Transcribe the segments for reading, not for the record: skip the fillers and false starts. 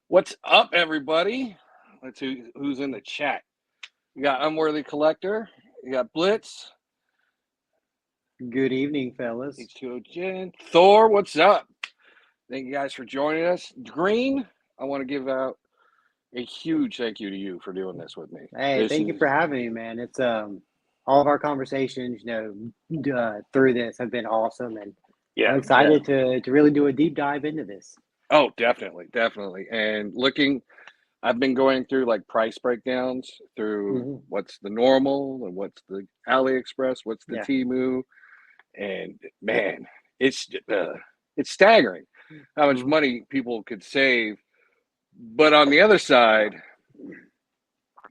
What's up, everybody? Let's see who's in the chat. You got Unworthy Collector. You got Blitz. Good evening, fellas. H2O Jen. Thor, what's up? Thank you guys for joining us. Green, I want to give out a huge thank you to you for doing this with me. Hey, thank you for having me, man. It's all of our conversations, through this have been awesome, and I'm excited to really do a deep dive into this. Oh, definitely. And I've been going through like price breakdowns through what's the normal and what's the AliExpress, what's the Temu, and man, it's staggering how much money people could save. But on the other side,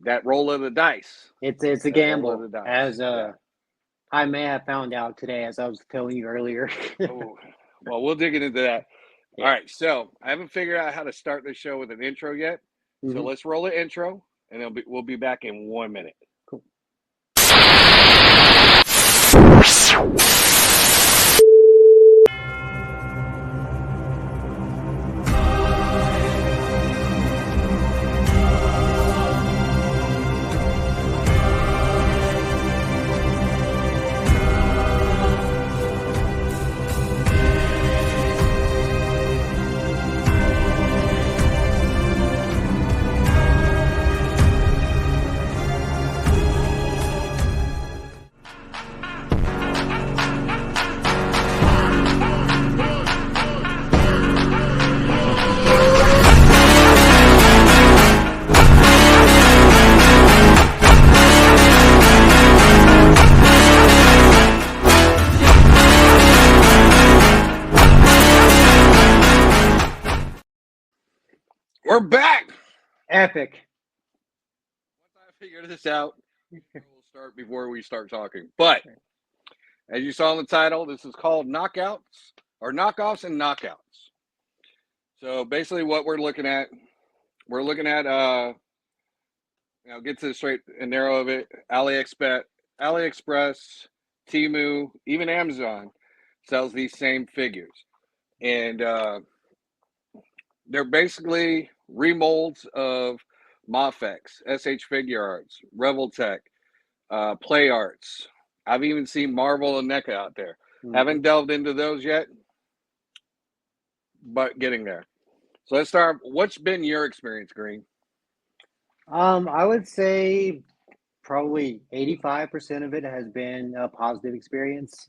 that roll of the dice. It's a gamble, as I may have found out today, as I was telling you earlier. Oh, well, we'll dig into that. All right, so I haven't figured out how to start the show with an intro yet. So let's roll the intro, and we'll be back in 1 minute. Cool. We're back. Epic. Once I figure this out, we'll start before we start talking. But as you saw in the title, this is called Knockoffs and Knockouts. So basically, what we're looking at, get to the straight and narrow of it. AliExpress, Temu, even Amazon sells these same figures, and they're basically remolds of Mafex, SH Figure Arts, Reveltech, Play Arts. I've even seen Marvel and NECA out there. Haven't delved into those yet, but getting there. So let's start. What's been your experience, Green? I would say probably 85% of it has been a positive experience.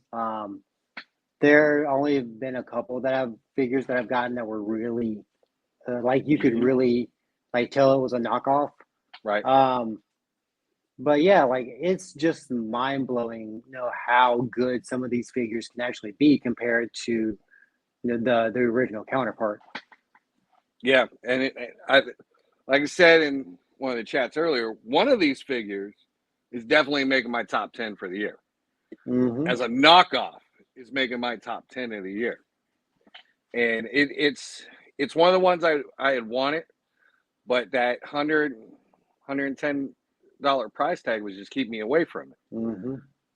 There only have been a couple figures that I've gotten that were really you could really tell it was a knockoff. Right. But yeah, it's just mind blowing, how good some of these figures can actually be compared to the original counterpart. Yeah, and like I said in one of the chats earlier, one of these figures is definitely making my top 10 for the year. As a knockoff, is making my top 10 of the year, and it's one of the ones I had wanted, but that $110 price tag was just keeping me away from it.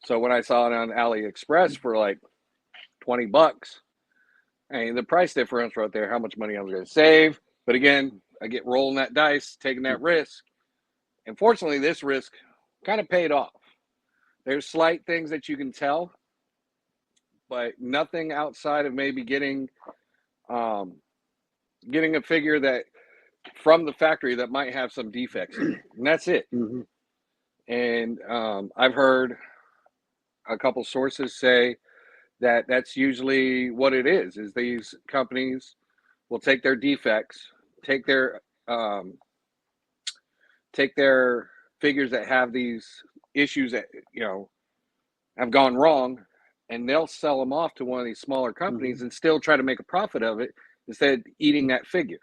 So when I saw it on AliExpress for like $20, and the price difference right there, how much money I was going to save. But again, I get rolling that dice, taking that risk. And fortunately, this risk kind of paid off. There's slight things that you can tell, but nothing outside of maybe getting a figure that from the factory that might have some defects in it. And that's it. And I've heard a couple sources say that that's usually what it is these companies will take their defects, take their figures that have these issues that have gone wrong, and they'll sell them off to one of these smaller companies and still try to make a profit of it instead of eating that figure.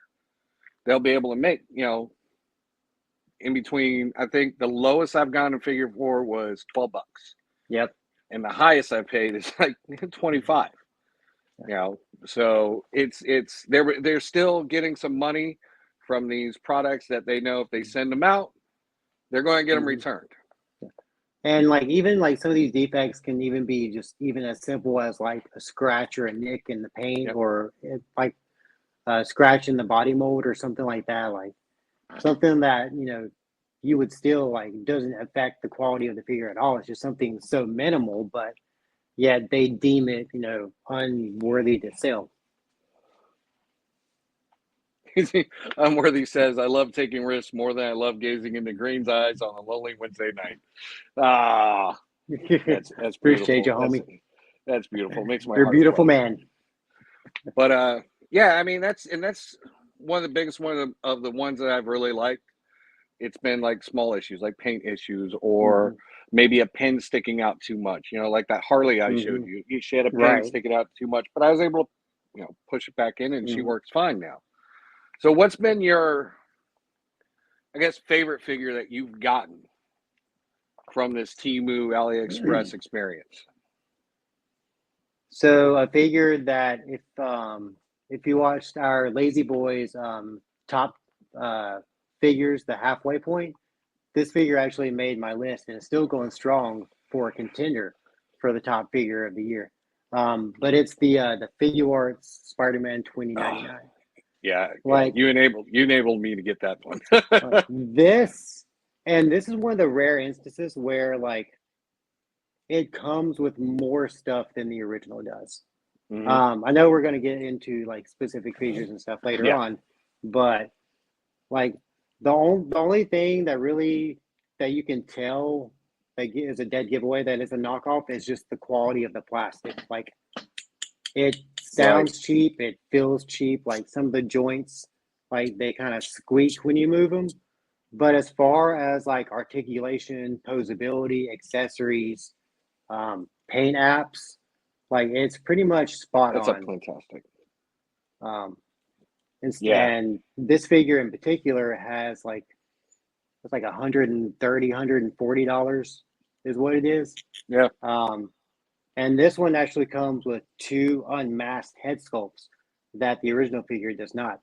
They'll be able to make in between. I think the lowest I've gotten a figure for was $12. Yep. And the highest I paid is like 25. So it's they're still getting some money from these products that they know if they send them out, they're going to get them returned. And even some of these defects can even be just even as simple as a scratch or a nick in the paint, or scratching the body mold or something like that, like something that you would still like doesn't affect the quality of the figure at all. It's just something so minimal, but yet they deem it unworthy to sell. Unworthy says, I love taking risks more than I love gazing into Green's eyes on a lonely Wednesday night. Ah, that's beautiful. Appreciate you, homie. That's beautiful. Makes my You're a heart beautiful flutter. man. But yeah, I mean that's one of the biggest of the ones that I've really liked. It's been like small issues, like paint issues, or maybe a pin sticking out too much. Like that Harley I showed you. She had a pin sticking out too much, but I was able to, push it back in, and she works fine now. So what's been your, I guess, favorite figure that you've gotten from this Temu AliExpress experience? So a figure that if you watched our Lazy Boys top figures, the halfway point, this figure actually made my list and it's still going strong for a contender for the top figure of the year. But it's the Figure Arts Spider-Man 2099. Yeah, like you enabled me to get that one. this is one of the rare instances where like it comes with more stuff than the original does. I know we're going to get into like specific features and stuff later on, but like the only thing that really that you can tell that is a dead giveaway that is a knockoff is just the quality of the plastic. Like it sounds cheap, it feels cheap. Like some of the joints, like they kind of squeak when you move them. But as far as like articulation, posability, accessories, paint apps, like it's pretty much spot on. That's fantastic. And this figure in particular has like it's like $130, $140 is what it is. Yeah. And this one actually comes with 2 unmasked head sculpts that the original figure does not.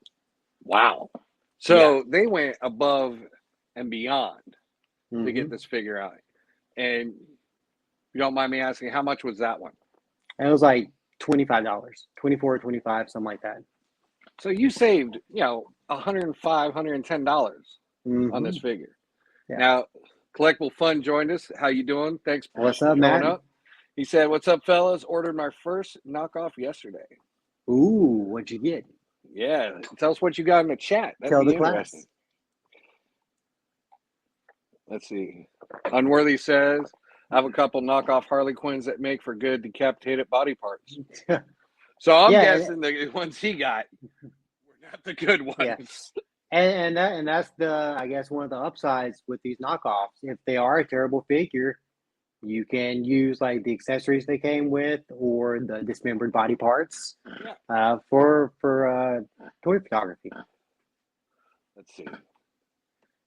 Wow. So they went above and beyond to get this figure out. And you don't mind me asking, how much was that one? It was like $25, 24, 25, something like that. So you saved, $105, $110 on this figure. Yeah. Now, Collectible Fun joined us. How you doing? Thanks for showing up. He said, "What's up, fellas? Ordered my first knockoff yesterday." Ooh, what'd you get? Yeah, tell us what you got in the chat. That'd Tell be the class. Let's see. Unworthy says, I have a couple knockoff Harley Quinns that make for good decapitated body parts. So I'm guessing the ones he got were not the good ones. Yeah. And that's I guess one of the upsides with these knockoffs. If they are a terrible figure, you can use like the accessories they came with or the dismembered body parts for toy photography. Let's see.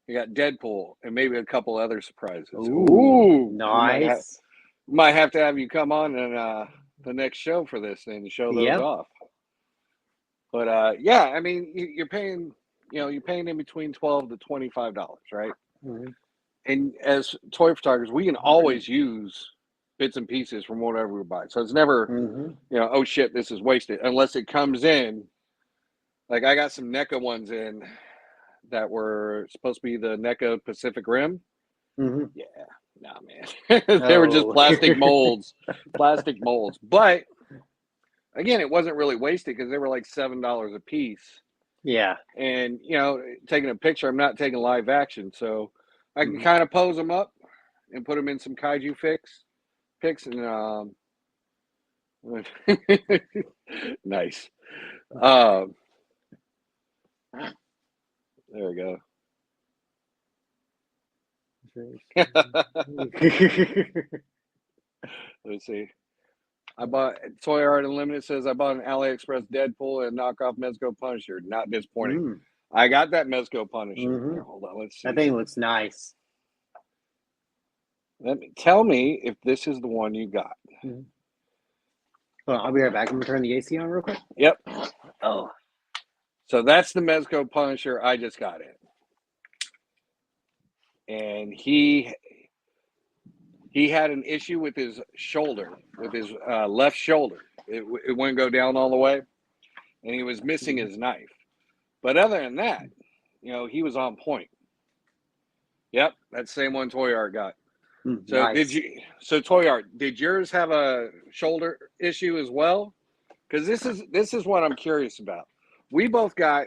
You got Deadpool and maybe a couple other surprises. Ooh, nice. Might have to have you come on and the next show for this thing to show those off. But I mean, you're paying in between $12 to $25, right? And as toy photographers, we can always use bits and pieces from whatever we buy. So it's never, oh shit, this is wasted, unless it comes in. Like I got some NECA ones in that were supposed to be the NECA Pacific Rim. Yeah, nah, man. They were just plastic molds. But again, it wasn't really wasted because they were like $7 a piece. Yeah. And, taking a picture, I'm not taking live action. So I can kind of pose them up and put them in some kaiju pics and nice. There we go. Let's see. I bought Toy Art Unlimited says I bought an AliExpress Deadpool and knockoff Mezco Punisher. Not disappointing. I got that Mezco Punisher. Here, hold on, let's see. That thing looks nice. Tell me if this is the one you got. Well, I'll be right back. I'm gonna turn the AC on real quick. Yep. Oh. So that's the Mezco Punisher I just got in. And he had an issue with his shoulder, with his left shoulder. It wouldn't go down all the way. and he was missing his knife. But other than that, he was on point. Yep, that same one Toy Art got. So Nice. Toy Art, did yours have a shoulder issue as well? Because this is what I'm curious about. We both got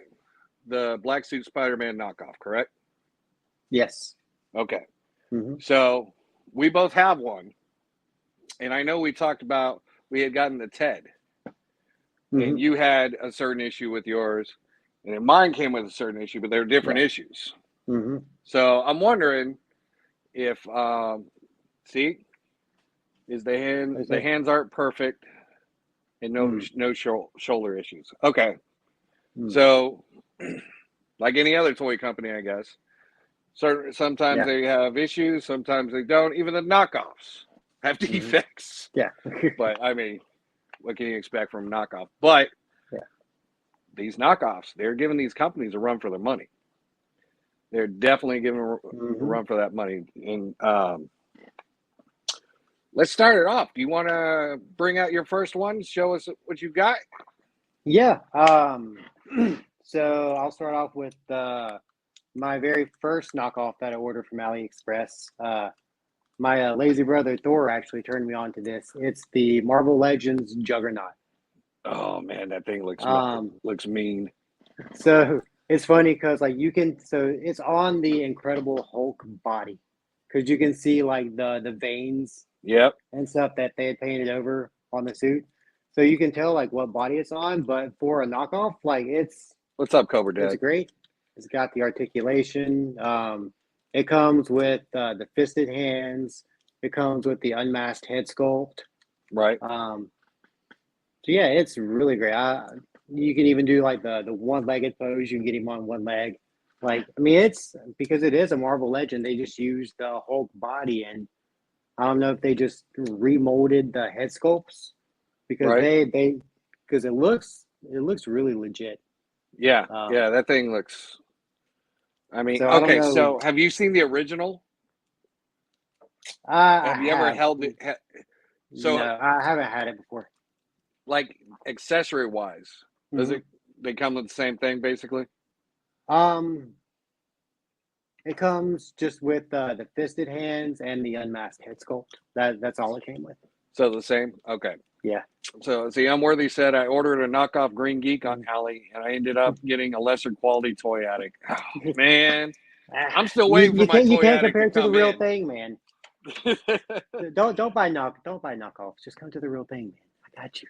the Black Suit Spider-Man knockoff, correct? Yes. Okay. So we both have one, and I know we talked about we had gotten the Ted, and you had a certain issue with yours, and then mine came with a certain issue, but they're different issues. So I'm wondering if see, is the hands aren't perfect, and no shoulder issues. Okay, so like any other toy company, I guess. Sometimes they have issues, sometimes they don't. Even the knockoffs have defects. Yeah. But I mean, what can you expect from a knockoff? But these knockoffs, they're giving these companies a run for their money. They're definitely giving a run for that money. And let's start it off. Do you want to bring out your first one? Show us what you've got. Yeah. So I'll start off with my very first knockoff that I ordered from AliExpress. My lazy brother Thor actually turned me on to this. It's the Marvel Legends Juggernaut. Oh man, that thing looks mean. So it's funny because it's on the Incredible Hulk body, because you can see like the veins and stuff that they had painted over on the suit. So you can tell like what body it's on, but for a knockoff, like what's up, Cobra Dad? It's great. It's got the articulation. It comes with the fisted hands. It comes with the unmasked head sculpt. Right. So yeah, it's really great. You can even do like the one-legged pose. You can get him on one leg. Like, I mean, it's because it is a Marvel Legend. They just used the Hulk body, and I don't know if they just remolded the head sculpts because because it looks really legit. Yeah, that thing looks. I mean, so have you seen the original? Have you ever held it? So no, I haven't had it before. Like accessory wise, they come with the same thing basically? It comes just with the fisted hands and the unmasked head sculpt. That's all it came with. So the same? Okay. Yeah. So see, Unworthy said I ordered a knockoff Green Geek on Ali, and I ended up getting a lesser quality Toy Addict. Oh, man, I'm still waiting for my Toy Addict. You can't compare it to the real thing, man. don't buy knockoffs. Just come to the real thing, man. I got you.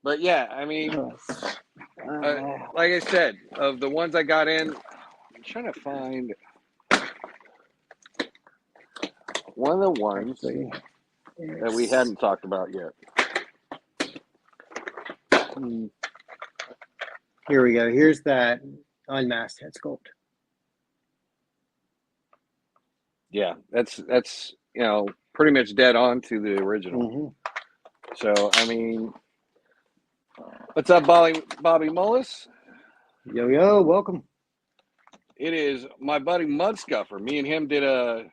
But yeah, I mean, like I said, of the ones I got in, I'm trying to find one of the ones that we hadn't talked about yet. Here we go. Here's that unmasked head sculpt. Yeah, that's pretty much dead on to the original. So I mean, what's up, Bobby Mullis? Yo, welcome. It is my buddy Mud Scuffer. Me and him did a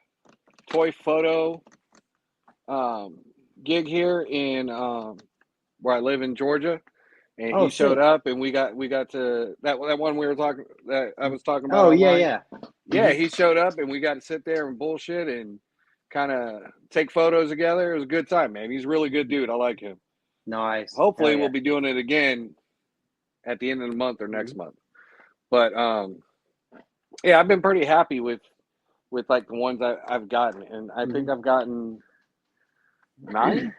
toy photo gig here in where I live in Georgia, and he showed up, and we got to that one we were talking that I was talking about. Oh online. Yeah. He showed up, and we got to sit there and bullshit and kind of take photos together. It was a good time, man. He's a really good dude. I like him. Nice. Hopefully, we'll be doing it again at the end of the month or next month. But yeah, I've been pretty happy with like the ones I've gotten, and I think I've gotten 9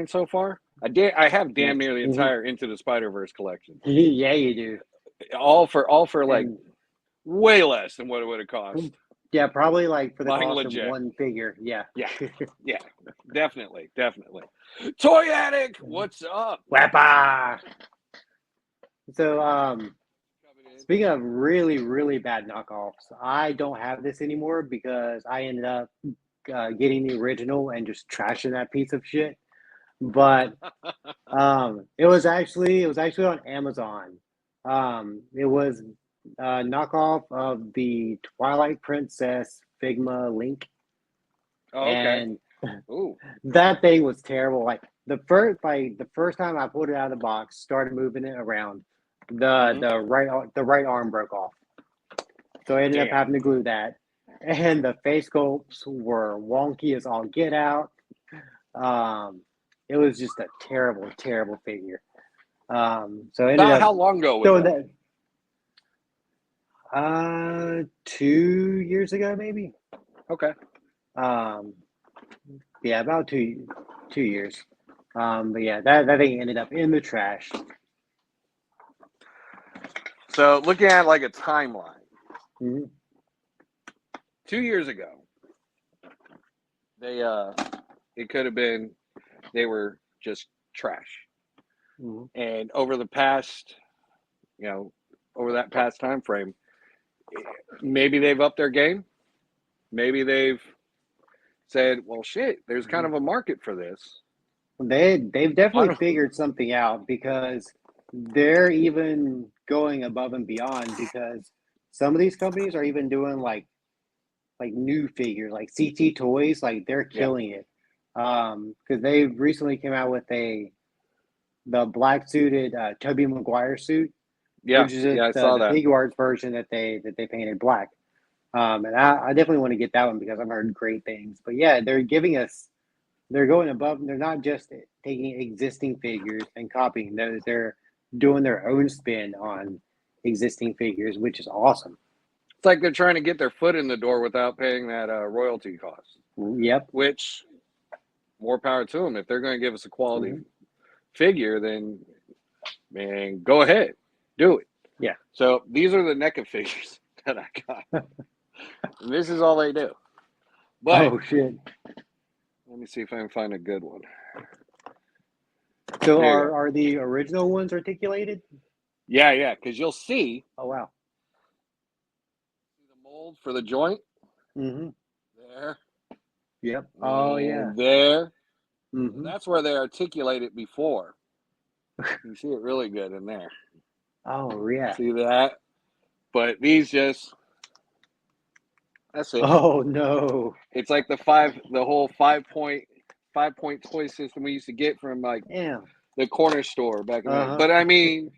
so far. I have damn near the entire Into the Spider-Verse collection. Yeah, you do. All for like way less than what it would have cost. Yeah, probably like for the cost of one figure. Yeah. Yeah, definitely. Toy Addict, what's up? Wappa! So, speaking of really, really bad knockoffs, I don't have this anymore because I ended up getting the original and just trashing that piece of shit. But it was actually on Amazon. It was a knockoff of the Twilight Princess Figma Link. Oh, okay. And Ooh. That thing was terrible. Like the first time I pulled it out of the box, started moving it around, the right arm broke off. So I ended up Damn. having to glue that. And the face sculpts were wonky as all get out. It was just a terrible, terrible figure. So I ended About up how long ago was throwing that? that 2 years ago, maybe. Okay. Um, yeah, about 2 years. But yeah, that thing ended up in the trash. So looking at like a timeline, Mm-hmm. 2 years ago, they it could have been they were just trash. Mm-hmm. And over the past, over that past time frame, maybe they've upped their game. Maybe they've said, well, shit, there's kind of a market for this. They've Why definitely don't figured something out because they're even going above and beyond because some of these companies are even doing like new figures like CT Toys, like they're Yeah. killing it. Because they recently came out with the black suited Tobey Maguire suit, Yeah. which is Yeah, I saw the that. figure arts version that they painted black. And I definitely want to get that one because I've heard great things. But yeah, they're going above. They're not just taking existing figures and copying those. They're doing their own spin on existing figures, which is awesome. It's like they're trying to get their foot in the door without paying that royalty cost, Yep. which more power to them. If they're going to give us a quality Mm-hmm. figure, then, man, go ahead. Do it. Yeah. So these are the NECA figures that I got. And this is all they do. But Oh shit. let me see if I can find a good one. So There you go. are the original ones articulated? Yeah, because you'll see Oh wow. the mold for the joint Mm-hmm. there Yep. Oh yeah. and there. So Mm-hmm. that's where they articulate it before. You see it really good in there. Oh yeah. See that? But these just, that's it. Oh no. It's like the whole 5 point toy system we used to get from like Yeah. the corner store back in the day. Uh-huh. But I mean,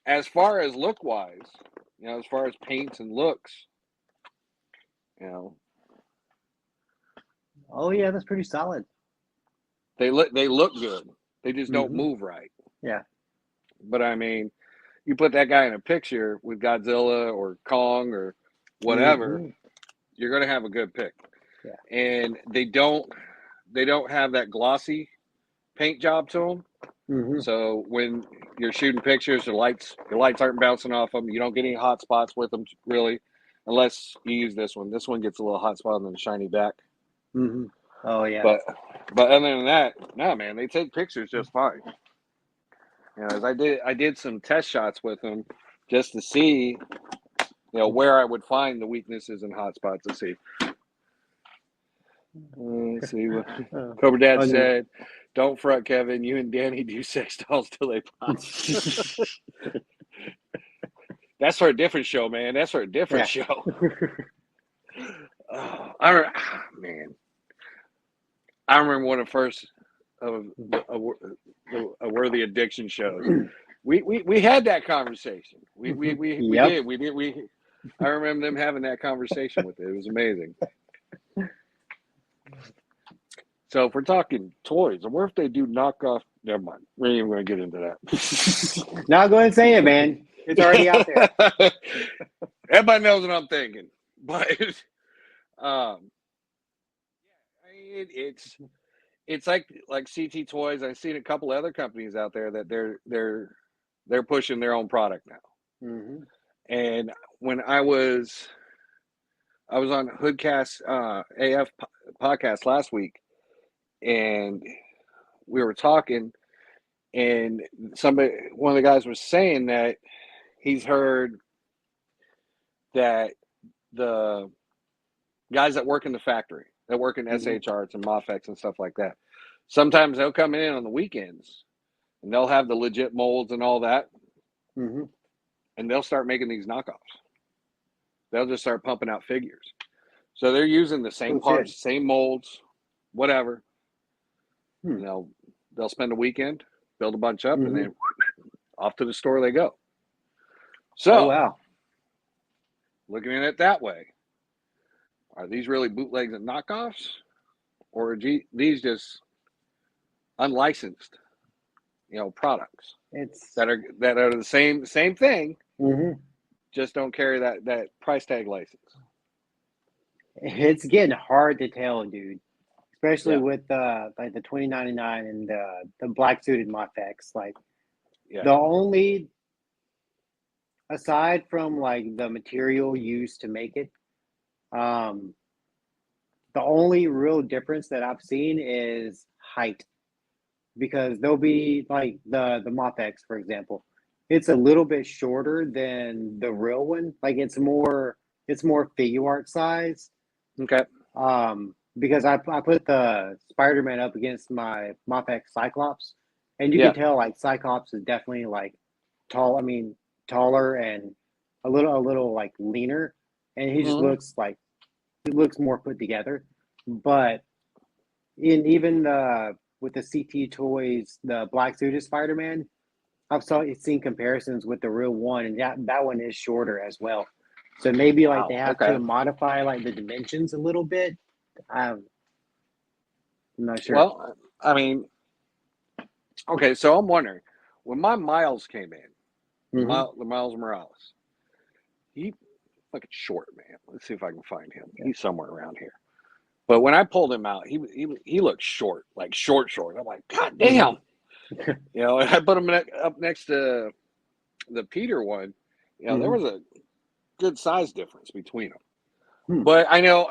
as far as look wise, as far as paints and looks, you know, Oh yeah, that's pretty solid. they look good. They just don't Mm-hmm. move right. Yeah. But I mean, you put that guy in a picture with Godzilla or Kong or whatever, Mm-hmm. you're gonna have a good pick. Yeah. And they don't have that glossy paint job to them. Mm-hmm. So when you're shooting pictures, your lights aren't bouncing off them. You don't get any hot spots with them really, unless you use this one. This one gets a little hot spot on the shiny back. Mm-hmm. Oh yeah. But other than that, nah, man, they take pictures just fine. As I did some test shots with them just to see, where I would find the weaknesses and hot spots to see. Let's see what Cobra Dad Oh, no. said. Don't fret, Kevin. You and Danny do sex dolls till they pop. That's for a different show, man. That's for a different show. Man, I remember one of the first of a worthy addiction shows. We had that conversation. We Yep. did. I remember them having that conversation with it. It was amazing. So if we're talking toys, I wonder if they do knockoff. Never mind. We ain't even going to get into that. Now go ahead and say it, man. It's already out there. Everybody knows what I'm thinking, but it's like CT Toys. I've seen a couple other companies out there that they're pushing their own product now. Mm-hmm. And when I was on Hoodcast AF podcast last week, and we were talking, and one of the guys was saying that he's heard that the guys that work in the factory, that work in SH Arts and Mofex and stuff like that, sometimes they'll come in on the weekends and they'll have the legit molds and all that, Mm-hmm. and they'll start making these knockoffs. They'll just start pumping out figures. So they're using the same parts, same molds, whatever, And they'll spend a weekend, build a bunch up, and Mm-hmm. then off to the store they go. Oh So, wow. looking at it that way, are these really bootlegs and knockoffs, or are these just unlicensed, products It's that are the same thing, mm-hmm. just don't carry that price tag license? It's getting hard to tell, dude. Especially Yeah, with like the 2099 and the black suited Mofex. Like yeah, the only aside from like the material used to make it, um, the only real difference that I've seen is height. Because there'll be like the Mofex, for example. It's a little bit shorter than the real one. Like it's more figure art size. okay, Because I put the Spider-Man up against my Mofex Cyclops, and you can yeah, tell like Cyclops is definitely like tall. I mean, taller and a little like leaner, and he just mm-hmm. looks more put together. But in even the with the CT toys, the black suited Spider-Man, seen comparisons with the real one, and that one is shorter as well. So maybe like they Wow, have okay. to modify like the dimensions a little bit. I'm not sure. Well, I mean, okay, so I'm wondering, when my Miles came in, Hmm. the Miles Morales, he fucking short, man. Let's see if I can find him. Yeah. He's somewhere around here. But when I pulled him out, he looked short, like short. I'm like, God damn, Hmm. And I put him up next to the Peter one. There Hmm. was a good size difference between them. Hmm. But I know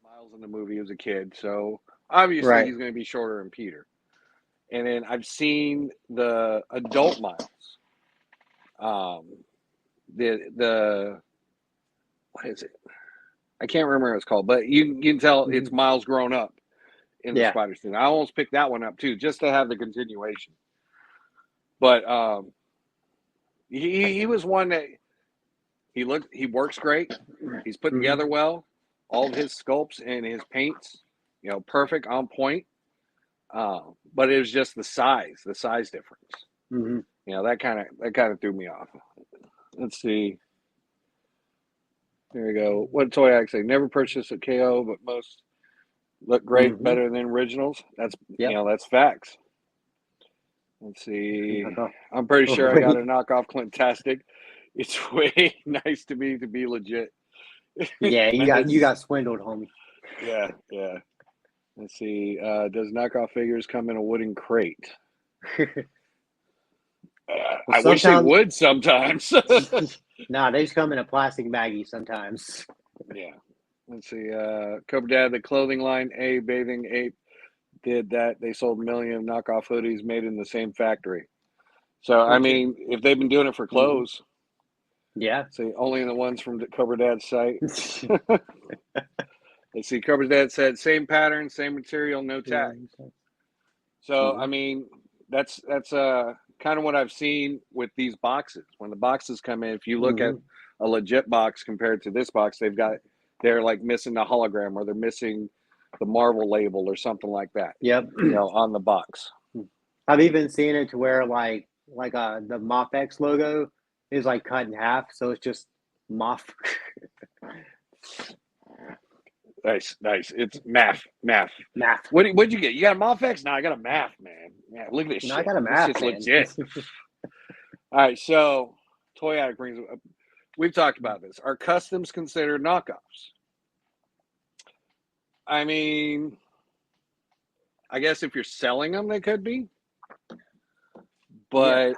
Miles in the movie was a kid, so obviously Right. he's going to be shorter than Peter. And then I've seen the adult Miles. Um, the what is it? I can't remember what it's called, but you can tell Hmm. it's Miles grown up in the Yeah. Spider suit. I almost picked that one up too, just to have the continuation. But he was one that he works great. He's put Hmm. together well. All of his sculpts and his paints, perfect, on point. But it was just the size difference. Hmm. That kind of threw me off. Let's see. There we go. What toy actually never purchased a KO, but most look great, Hmm. better than originals. Yep. That's facts. Let's see. Knock off. I'm pretty Oh sure I got a wait. knockoff Clintastic. It's way nice to me to be legit. Yeah, you That's got swindled, homie. yeah, yeah. Let's see. Does knockoff figures come in a wooden crate? Well, I wish they sometimes, would sometimes. nah, they just come in a plastic baggie sometimes. Yeah. Let's see. Cobra Dad, the clothing line, A Bathing Ape did that. They sold a million knockoff hoodies made in the same factory. So I Okay. mean, if they've been doing it for Hmm. clothes, Yeah. see only the ones from the Cobra Dad's site. Let's see. Cobra Dad said same pattern, same material, no Yeah. tags. So I Hmm. mean, that's kind of what I've seen with these boxes. When the boxes come in, if you look at Hmm. a legit box compared to this box, they're like missing the hologram or they're missing the Marvel label or something like that, Yep. on the box. I've even seen it to where like the MOFX logo is like cut in half, so it's just MOF. Nice, nice. It's math. Math. What'd you get? You got a Mofex? No, I got a math, man. Yeah, look at this I shit. got a This math, shit's man. legit. All right, so Toy Addict brings up. We've talked about this. Are customs considered knockoffs? I mean, I guess if you're selling them, they could be, Yeah. but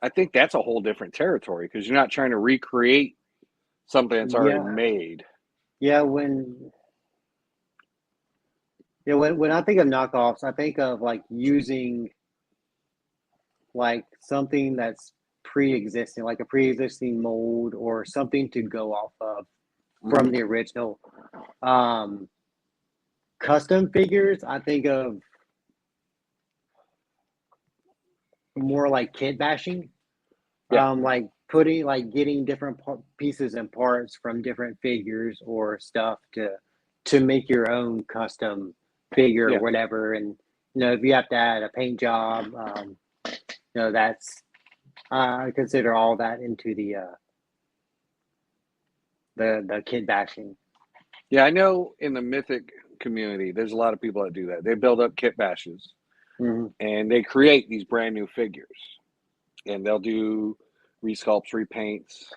I think that's a whole different territory because you're not trying to recreate something that's already Yeah. made. Yeah. When I think of knockoffs, I think of like using like something that's pre-existing, like a pre-existing mold or something to go off of from Mm-hmm. the original. Um, Custom figures, I think of more like kit bashing, Yeah. like getting different pieces and parts from different figures or stuff to make your own custom figure or Yeah. whatever. And if you have to add a paint job, that's I consider all that into the kit bashing. Yeah, I know in the Mythic community, there's a lot of people that do that. They build up kit bashes and they create these brand new figures. And they'll do resculpts, repaints,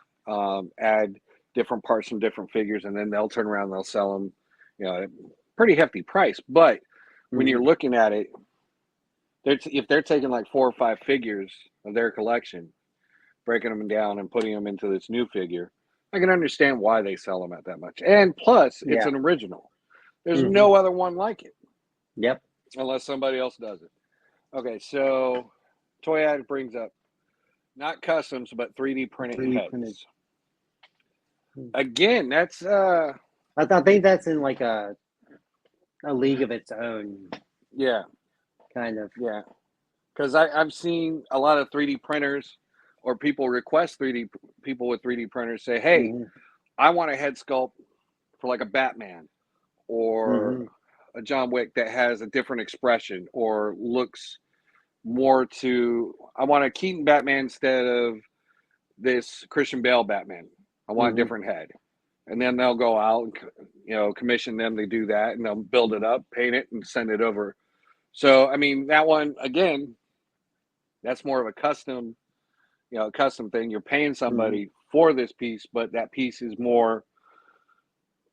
add different parts from different figures, and then they'll turn around and they'll sell them, at a pretty hefty price. But when you're looking at it, if they're taking like 4 or 5 figures of their collection, breaking them down and putting them into this new figure, I can understand why they sell them at that much. And plus, it's an original. There's no other one like it. Yep. Unless somebody else does it. Okay, so Toy Addict brings up not customs, but 3D printed 3D heads. printed. Again, that's I think that's in like a league of its own. Yeah. Kind of. Yeah. Because I've seen a lot of 3D printers, or people request people with 3D printers say, hey, I want a head sculpt for like a Batman or a John Wick that has a different expression or looks more I want a Keaton Batman instead of this Christian Bale Batman. I want a different head. And then they'll go out and, commission them to do that, and they'll build it up, paint it, and send it over. So, I mean, that one, again, that's more of a custom thing. You're paying somebody for this piece, but that piece is more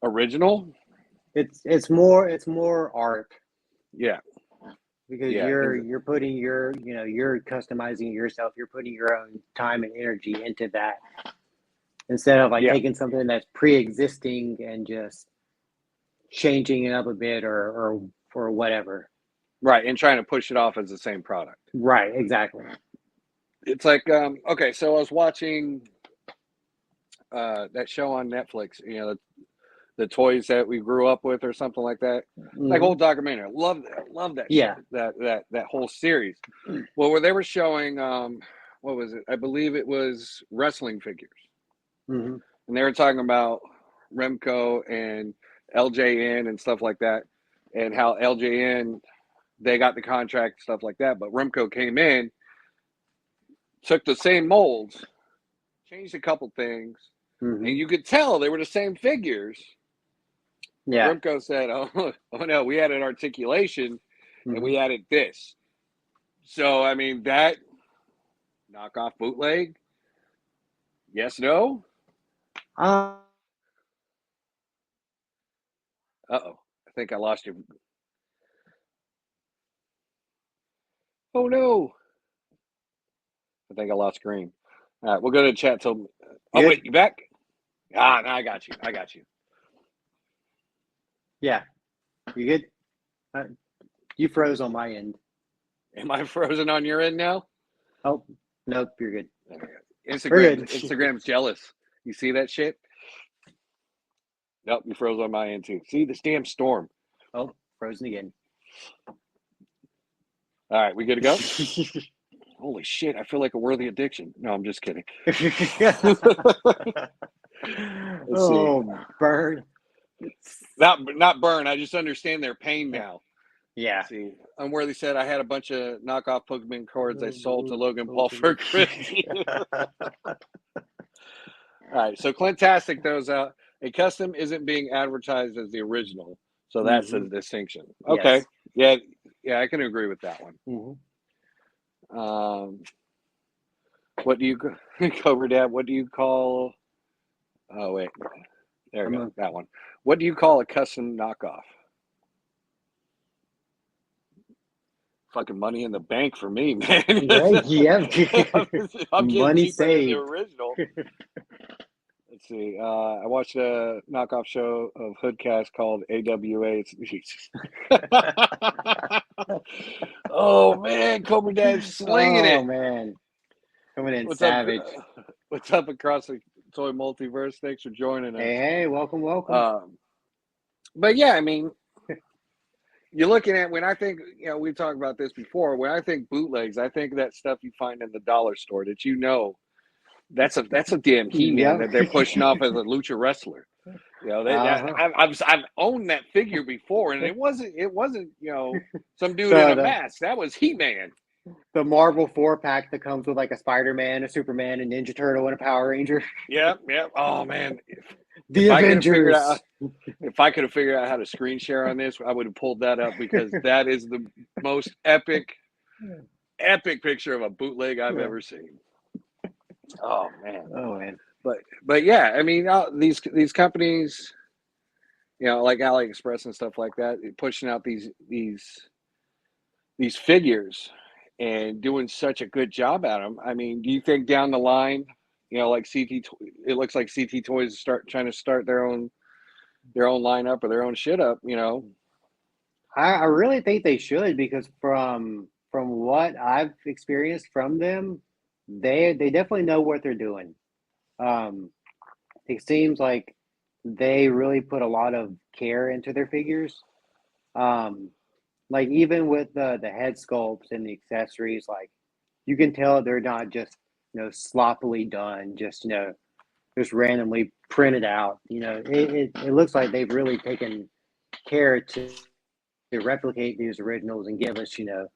original. It's more art. Yeah. Because you're putting you're customizing yourself. You're putting your own time and energy into that, instead of taking something that's pre-existing and just changing it up a bit or whatever. Right, and trying to push it off as the same product. Right, exactly. It's like okay, so I was watching that show on Netflix. The toys that we grew up with, or something like that. Like whole documentary. Love that. Yeah. That whole series. Well, where they were showing what was it? I believe it was wrestling figures. And they were talking about Remco and LJN and stuff like that, and how LJN, they got the contract, stuff like that, but Remco came in, took the same molds, changed a couple things, and you could tell they were the same figures. Yeah. Remco said, oh no, we added articulation and we added this. So, I mean, that knockoff bootleg, yes, no? Uh-oh. I think I lost you. Oh, no. I think I lost Green. All right, we'll go to chat till... Oh, wait, you back? No, I got you. Yeah. You good? You froze on my end. Am I frozen on your end now? Oh, nope, you're good. Instagram's jealous. You see that shit? Nope, you froze on my end too. See this damn storm. Oh, frozen again. All right, we good to go? Holy shit, I feel like a worthy addiction. No, I'm just kidding. Burn. Not burn. I just understand their pain now. Yeah. Let's see, Unworthy said I had a bunch of knockoff Pokemon cards I sold to Logan Paul for Christmas. All right, so Clintastic throws out a custom isn't being advertised as the original, so that's the distinction. Okay, yes. Yeah, I can agree with that one. What do you Cobra Dad? What do you call? Oh wait, there we go. That one. What do you call a custom knockoff? Fucking money in the bank for me, man. Right? Yeah. I'm getting money cheaper saved. than the original. Let's see. I watched a knockoff show of Hoodcast called AWA. Oh man, Cobra Dad's slinging it. Oh man, coming in savage. What's up across the toy multiverse? Thanks for joining us. Hey, welcome. But yeah, I mean, you're looking at, when I think, we talked about this before. When I think bootlegs, I think that stuff you find in the dollar store that that's a damn He-Man that they're pushing off as a lucha wrestler. You know, Uh-huh. I've owned that figure before, and it wasn't some dude in So a mask. That was He-Man. the Marvel 4-pack that comes with like a Spider-Man, a Superman, a Ninja Turtle, and a Power Ranger. Yep, yep. Oh man, The Avengers. if I could have figured out how to screen share on this, I would have pulled that up because that is the most epic picture of a bootleg I've ever seen. Oh man. Oh man. But yeah, I mean these companies, like AliExpress and stuff like that, pushing out these figures and doing such a good job at them. I mean, do you think down the line, like it looks like CT Toys trying to start their own lineup or their own shit up, I really think they should, because from what I've experienced from them, they definitely know what they're doing. Um, it seems like they really put a lot of care into their figures. Um, like even with the head sculpts and the accessories, like you can tell they're not just sloppily done, just randomly printed out. It looks like they've really taken care to replicate these originals and give us Yeah.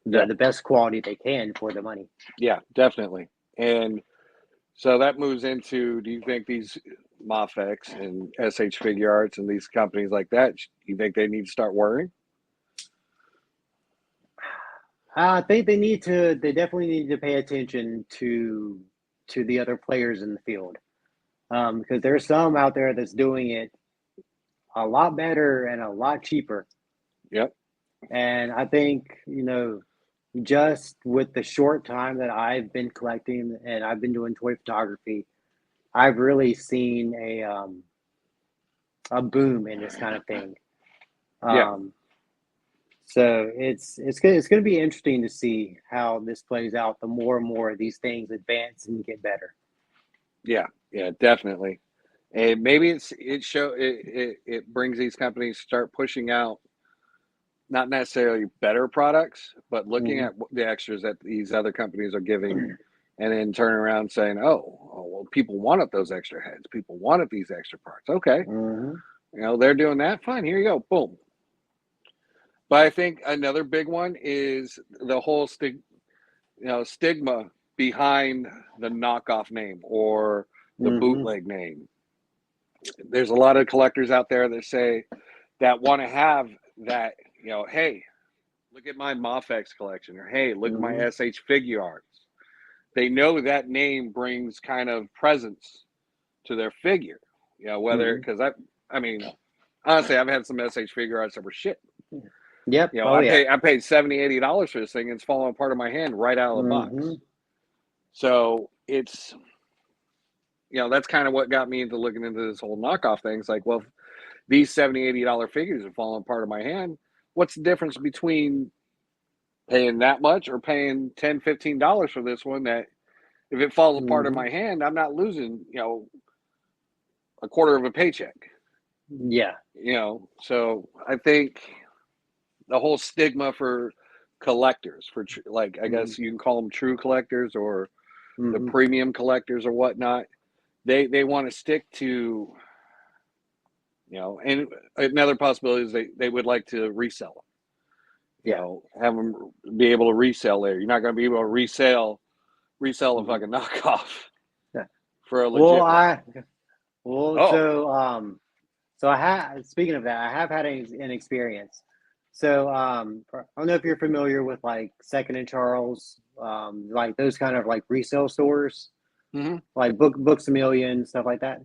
the best quality they can for the money. Yeah, definitely. And so that moves into, do you think these Mafex and SH Figure Arts and these companies like that, you think they need to start worrying? I think they definitely need to pay attention to the other players in the field, because there's some out there that's doing it a lot better and a lot cheaper. Yep. And I think, just with the short time that I've been collecting and I've been doing toy photography, I've really seen a boom in this kind of thing. Yeah. So it's going to be interesting to see how this plays out. The more and more these things advance and get better. Yeah. Yeah, definitely. And maybe it brings these companies to start pushing out not necessarily better products, but looking Mm-hmm. at the extras that these other companies are giving, and then turning around saying, "Oh, well, people wanted those extra heads. People wanted these extra parts. Okay, Mm-hmm. they're doing that. Fine, here you go. Boom." But I think another big one is the whole stigma behind the knockoff name or the Mm-hmm. bootleg name. There's a lot of collectors out there that want to have that. Hey, look at my Mafex collection, or hey, look at my Mm-hmm. SH Figure Arts. They know that name brings kind of presence to their figure. Whether, Mm-hmm. because I mean, honestly, I've had some SH Figure Arts that were shit. Yep. Oh yeah. I paid $70, $80 for this thing, and it's falling apart of my hand right out of the box. Mm-hmm. So it's, that's kind of what got me into looking into this whole knockoff thing. It's like, well, these $70, $80 figures are falling apart of my hand. What's the difference between paying that much or paying $10, $15 for this one that if it falls apart in Mm-hmm. my hand, I'm not losing, a quarter of a paycheck. Yeah. So I think the whole stigma for collectors, like I guess you can call them true collectors or the Mm-hmm. premium collectors or whatnot, they want to stick to, and another possibility is they would like to resell them. Yeah. Have them be able to resell there. You're not going to be able to resell a Mm-hmm. fucking knockoff Yeah. for a Well, legit one. Oh, so I have. Speaking of that, I have had an experience. So I don't know if you're familiar with like Second and Charles, like those kind of like resale stores, mm-hmm. like Books a Million, stuff like that.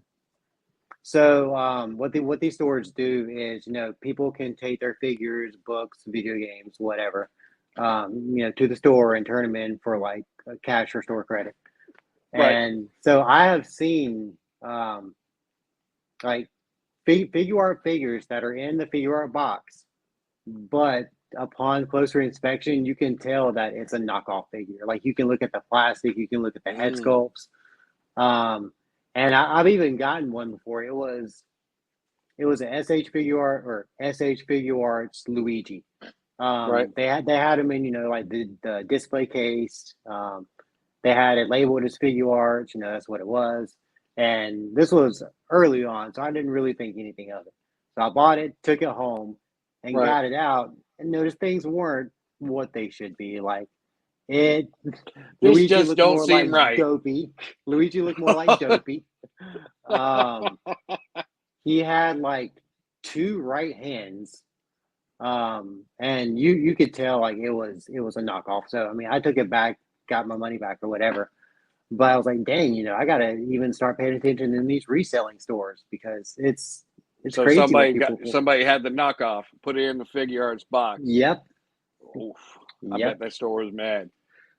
So what these stores do is, people can take their figures, books, video games, whatever, to the store and turn them in for like a cash or store credit. Right. And so I have seen like figure art figures that are in the figure art box, but upon closer inspection, you can tell that it's a knockoff figure. Like you can look at the plastic, you can look at the head sculpts. And I've even gotten one before. It was a SH Figure Art or SH Figure Arts Luigi. Right. They had him in like the display case. They had it labeled as Figure Arts. That's what it was. And this was early on, so I didn't really think anything of it. So I bought it, took it home, and Right. got it out, and noticed things weren't what they should be. Like it, This Luigi just looked don't more seem like right. Dopey. Luigi looked more like Dopey. Um, he had like two right hands, and you could tell like it was a knockoff. So I mean, I took it back, got my money back or whatever. But I was like, dang, I gotta even start paying attention in these reselling stores because it's So crazy what people. somebody had the knockoff, put it in the Figure Arts box. Yep, Oof, I bet yep. that store was mad.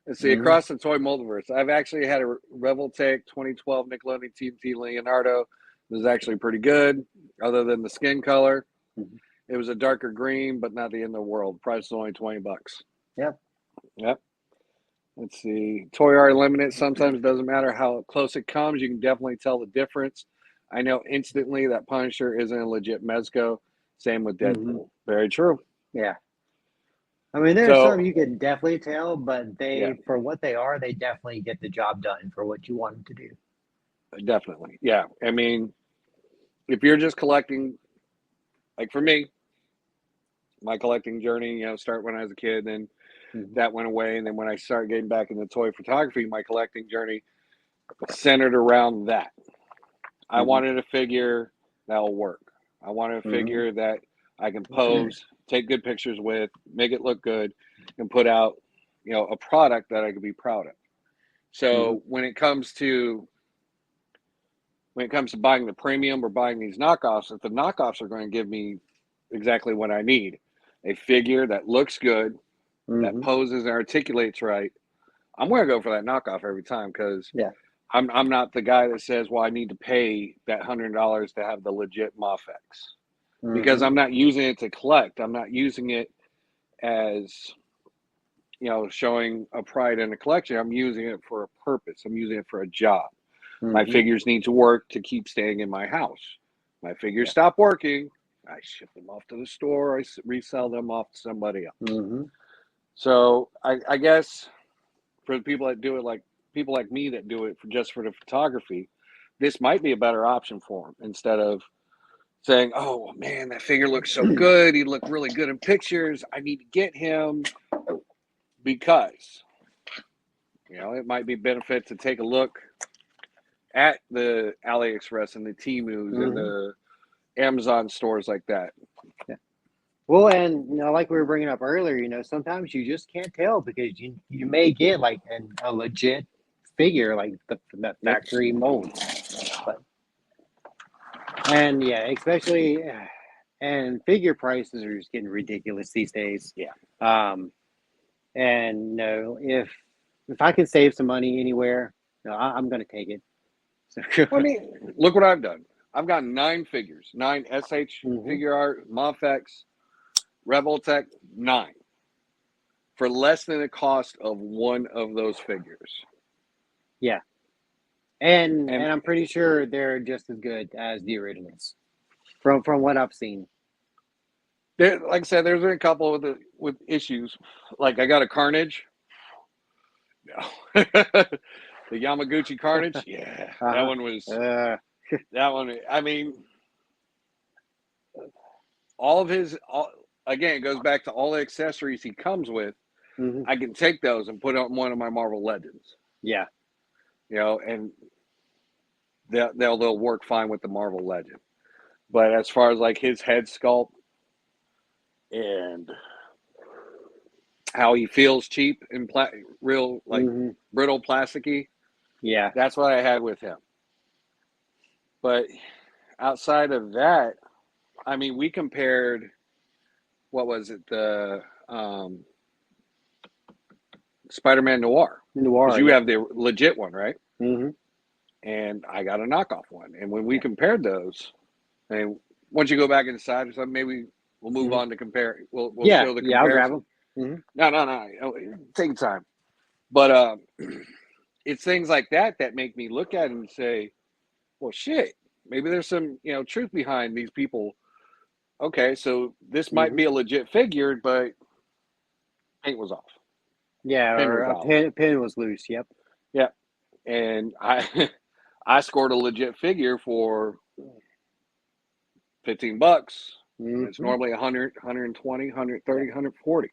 Let's see, Hmm. across the toy multiverse, I've actually had a Revoltech 2012 Nickelodeon TNT Leonardo. It was actually pretty good, other than the skin color. Hmm. It was a darker green, but not the end of the world. Price is only $20. Yep. Yep. Let's see. Toy Art Limited sometimes doesn't matter how close it comes. You can definitely tell the difference. I know instantly that Punisher isn't a legit Mezco. Same with Hmm. Deadpool. Very true. Yeah. I mean, there's some So, you can definitely tell, but yeah, for what they are, they definitely get the job done for what you want them to do. definitely. Yeah. I mean, if you're just collecting, like for me, my collecting journey, start when I was a kid, then Hmm. that went away. And then when I started getting back into toy photography, my collecting journey centered around that. I Hmm. wanted a figure that'll work. I wanted a Hmm. figure that I can pose, take good pictures with, make it look good, and put out, a product that I could be proud of. Hmm. So when it comes to buying the premium or buying these knockoffs, if the knockoffs are going to give me exactly what I need, a figure that looks good, that Hmm. poses and articulates right, I'm going to go for that knockoff every time because Yeah. I'm not the guy that says, well, I need to pay that $100 to have the legit Moffex because Hmm. I'm not using it to collect. I'm not using it as showing a pride in a collection. I'm using it for a purpose. I'm using it for a job. My Hmm. figures need to work to keep staying in my house. My figures Yeah. stop working. I ship them off to the store. I resell them off to somebody else. Hmm. So I guess for the people that do it, like people like me that do it for the photography, this might be a better option for them instead of saying, "Oh man, that figure looks so good. He looked really good in pictures. I need to get him," because it might be benefit to take a look at the AliExpress and the Temu's and Hmm. the Amazon stores like that. Well, and like we were bringing up earlier, sometimes you just can't tell because you may get like a legit figure, like that Yep. factory mold. But and yeah, especially and figure prices are just getting ridiculous these days. Yeah. Um, and no, if I can save some money anywhere, no, I'm gonna take it. So, Well, I mean, look what I've done. I've got 9 figures, 9 SH hmm. Figure Art, Mofex, Revoltech, 9 for less than the cost of one of those figures. Yeah, and And I'm pretty sure they're just as good as the originals from what I've seen. there, like I said, there's been a couple with issues. Like I got a Carnage. No. The Yamaguchi Carnage. Yeah, that Uh-huh. one was Uh, that one. I mean, again, it goes back to all the accessories he comes with. mhm. I can take those and put on one of my Marvel Legends. Yeah. And they'll work fine with the Marvel Legend. But as far as like his head sculpt and how he feels cheap and real like Hmm. brittle plasticky, Yeah. that's what I had with him. But outside of that, I mean, we compared what was it the Spider-Man Noir because Noir. you Yep. have the legit one, right? Hmm. And I got a knockoff one. And when we Yeah. compared those, and once you go back inside, so maybe we'll move Hmm. on to compare. We'll Yeah. show the Yeah. I'll grab comparison. them. Hmm. No. Take your time. But it's things like that that make me look at it and say, well, shit. Maybe there's some truth behind these people. Okay, so this might Hmm. be a legit figure, but paint was off. Yeah. Pin Or was a out. pin was loose. Yep. Yeah, and I I scored a legit figure for $15. It's normally 100, 120, 130, 140.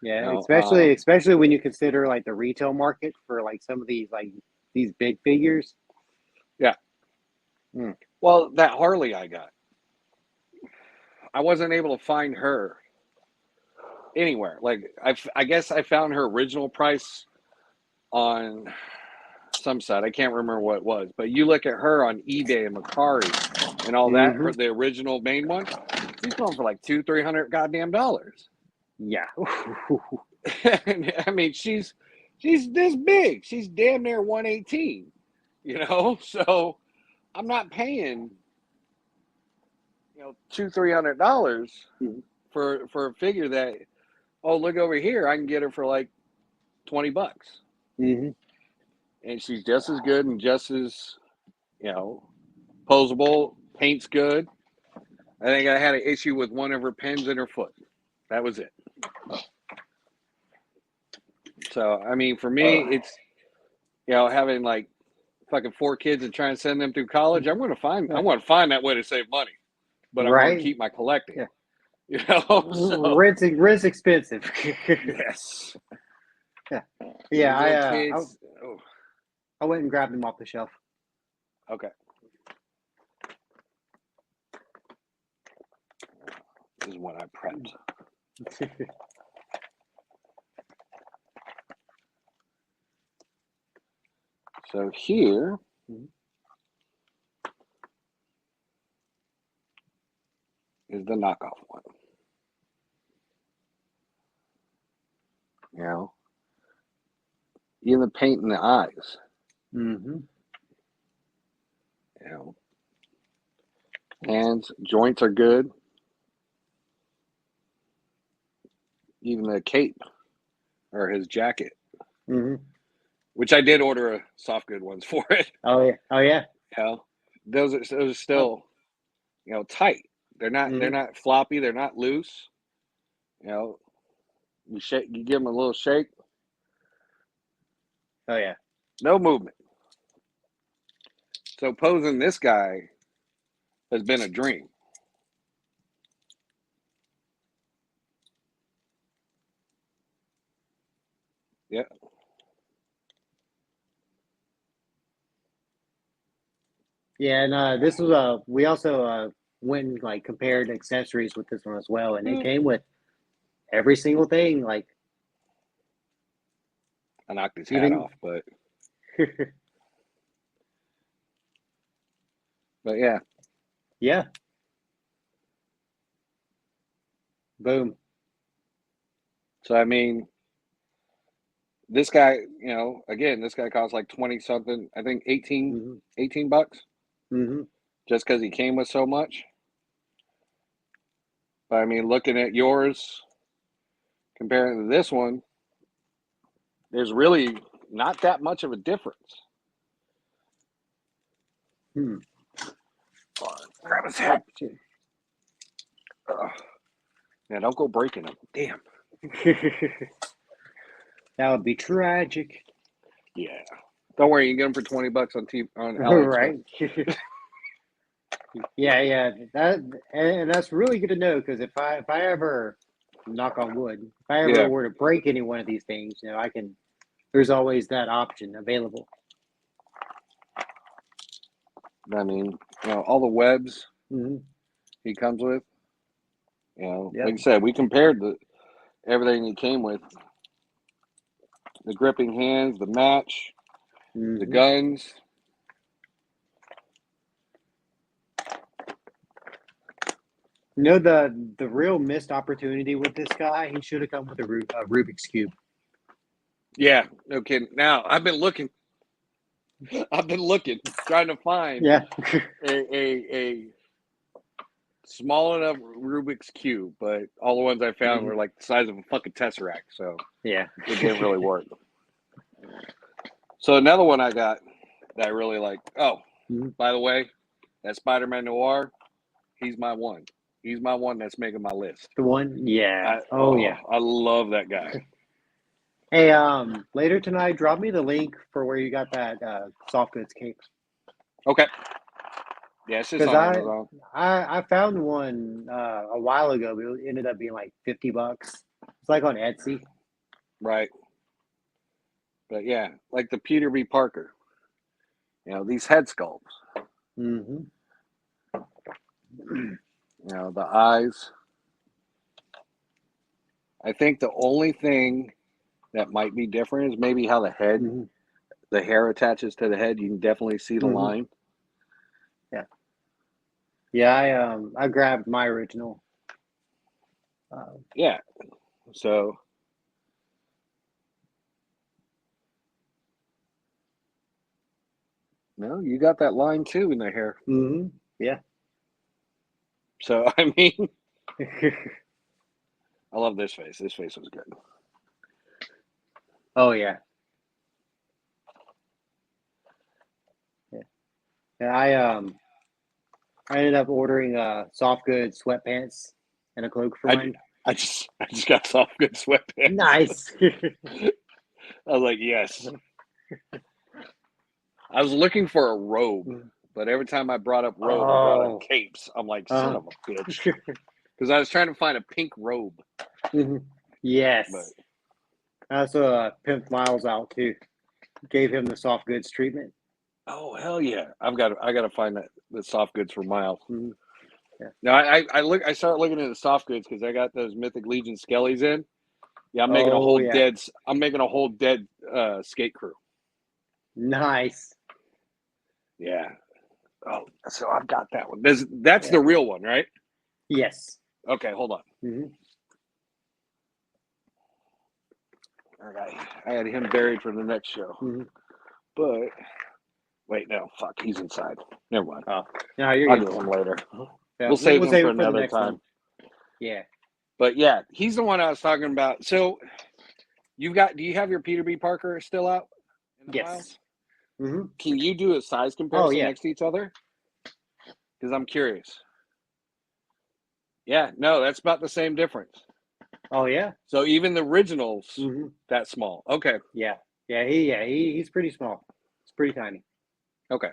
Yeah, You know, especially when you consider like the retail market for like some of these big figures. Yeah. Well, that Harley I got, I wasn't able to find her anywhere. Like I guess I found her original price on some site. I can't remember what it was, but you look at her on eBay and Mercari and all that. Her, the original main one, she's going for like $200-300 goddamn dollars. Yeah. I mean, she's this big. She's damn near 118. You know, so I'm not paying $200-300 for a figure that, oh, look over here, I can get her for like $20. And she's just as good and just as posable. Paint's good. I think I had an issue with one of her pins in her foot. That was it. So I mean, for me, it's having like fucking 4 kids and trying to send them through college. I want to find that way to save money, but I want to keep my collecting. Yeah. So. Rent's expensive. Yes. Yeah. I went and grabbed them off the shelf. Okay. This is what I prepped. So here is the knockoff one. Even the paint in the eyes. Hands, joints are good. Even the cape or his jacket, which I did order a soft good ones for it. Oh yeah. Those are still tight. They're not floppy. They're not loose. You give them a little shake. Oh yeah. No movement. So posing this guy has been a dream. Yeah. Yeah, and this was we also went and like compared accessories with this one as well, and it came with every single thing. Like I knocked his hat off, but yeah. Yeah. Boom. So I mean, this guy, again, this guy costs like 20 something. I think $18 just because he came with so much. But I mean, looking at yours, comparing to this one, there's really not that much of a difference. Grab his head. Yeah, don't go breaking them. Damn. That would be tragic. Yeah. Don't worry, you can get them for $20 on AliExpress. Right. Yeah. That's really good to know, because if I ever, knock on wood, if I ever were to break any one of these things, there's always that option available. I mean, all the webs he comes with. Like I said, we compared everything he came with. The gripping hands, the match, the guns. The real missed opportunity with this guy, he should have come with a Rubik's Cube. Yeah, no kidding. Now, I've been looking, trying to find a small enough Rubik's Cube, but all the ones I found were like the size of a fucking Tesseract, so yeah, it didn't really work. So another one I got that I really like. Oh, by the way, that Spider-Man Noir, he's my one. He's my one that's making my list. The one? Yeah. Yeah. I love that guy. Hey, later tonight, drop me the link for where you got that soft goods cape. Okay. Yeah, it's just Because on Amazon. I found one a while ago, but it ended up being like $50. It's like on Etsy. Right. But yeah, like the Peter B. Parker. These head sculpts. Mm-hmm. The eyes. I think the only thing that might be different is maybe how Mm-hmm. the hair attaches to the head. You can definitely see the Mm-hmm. line. Yeah. Yeah, I grabbed my original. Yeah. So, no, you got that line too in the hair. Mm-hmm. Yeah. So, I mean, I love this face. This face was good. Oh yeah. Yeah. Yeah, I ended up ordering soft goods sweatpants and a cloak for I, mine. I just got soft good sweatpants. Nice. I was like, yes. I was looking for a robe, but every time I brought up robe, I brought up Oh. capes. I'm like, son Uh, of a bitch. Because I was trying to find a pink robe. But yes. That's Pimp Miles out too. Gave him the soft goods treatment. oh hell yeah. I gotta find the soft goods for Miles. Mhm. Yeah. No, I started looking at the soft goods because I got those Mythic Legion skellies in. Yeah, Oh yeah. I'm making a whole dead skate crew. Nice. Yeah. Oh, so I've got that one. That's Yeah. the real one, right? Yes. Okay, hold on. Mm-hmm. I had him buried for the next show. Mm-hmm. But wait, no, fuck, he's inside. Never mind. Oh, no, you're I'll good. get him later. Yeah, We'll save we'll him save for it for the another next time. one. Yeah. But yeah, he's the one I was talking about. So do you have your Peter B. Parker still out in the Yes. files? Mm-hmm. Can you do a size Oh comparison yeah. next to each other? Because I'm curious. Yeah, no, that's about the same difference. Oh yeah. So even the originals Mm-hmm. that small. Okay. Yeah. He's pretty small. It's pretty tiny. Okay.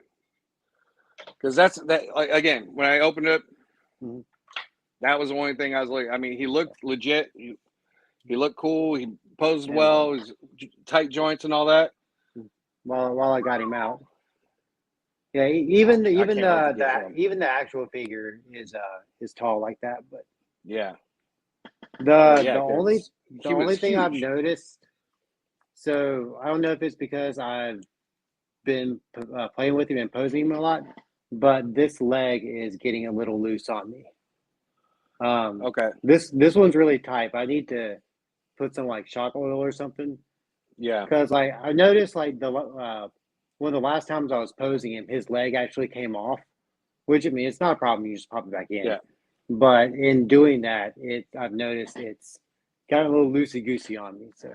Because that's that like again, when I opened it, Mm-hmm. that was the only thing I was like, I mean, he looked legit. He looked cool. He posed And well. His tight joints and all that. while I got him out. Yeah, even I can't wait to get him. even the actual figure is tall like that. But Yeah. the Yeah, the only because the he was only thing I've huge. noticed. So I don't know if it's because I've been playing with him and posing him a lot, but this leg is getting a little loose on me. Okay. This one's really tight. I need to put some like shock oil or something Yeah. because like I noticed like the one of the last times I was posing him, his leg actually came off. Which I mean, it's not a problem. You just pop it back in. Yeah. But in doing that, I've noticed it's got a little loosey goosey on me. So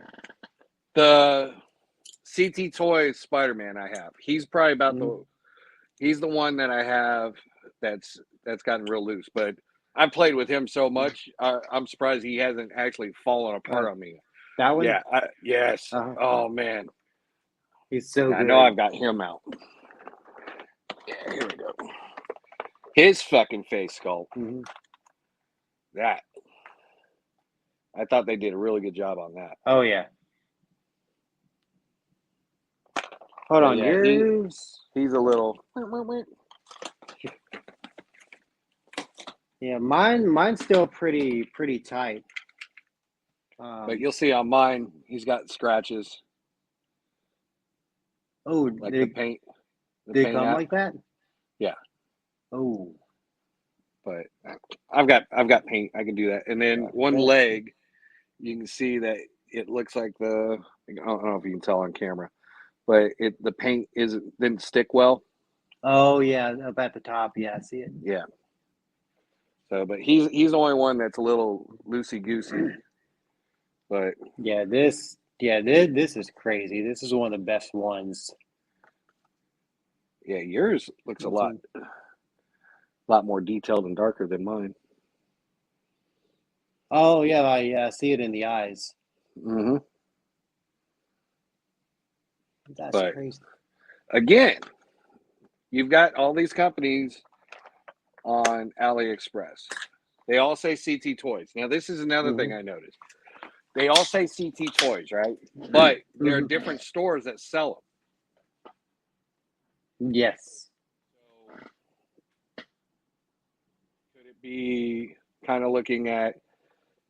The CT Toys Spider-Man I have. He's probably about mm-hmm. he's the one that I have that's gotten real loose. But I've played with him so much, I'm surprised he hasn't actually fallen apart on me. That one, Yeah. Yes. uh-huh. Oh man. He's so I good. know I've got him out. Yeah, here we go. His fucking face sculpt. Mm-hmm. That. I thought they did a really good job on that. Oh yeah. Hold on, yeah, yours. He's a little. Yeah, mine's still pretty tight. But you'll see on mine, he's got scratches. Oh, Like the paint. They come like that? Yeah. Oh. But I've got paint. I can do that. And then one leg, you can see that it looks like I don't know if you can tell on camera, but the paint didn't stick well. Oh yeah, up at the top. Yeah, I see it. Yeah. So, but he's the only one that's a little loosey goosey. But this is crazy. This is one of the best ones. yeah, yours looks a lot more detailed and darker than mine. Oh yeah, I see it in the eyes. Mm-hmm. That's but crazy. Again, you've got all these companies on AliExpress. They all say CT Toys. Now, this is another thing I noticed. They all say CT Toys, right? But there are different stores that sell them. Yes. So, could it be kind of looking at,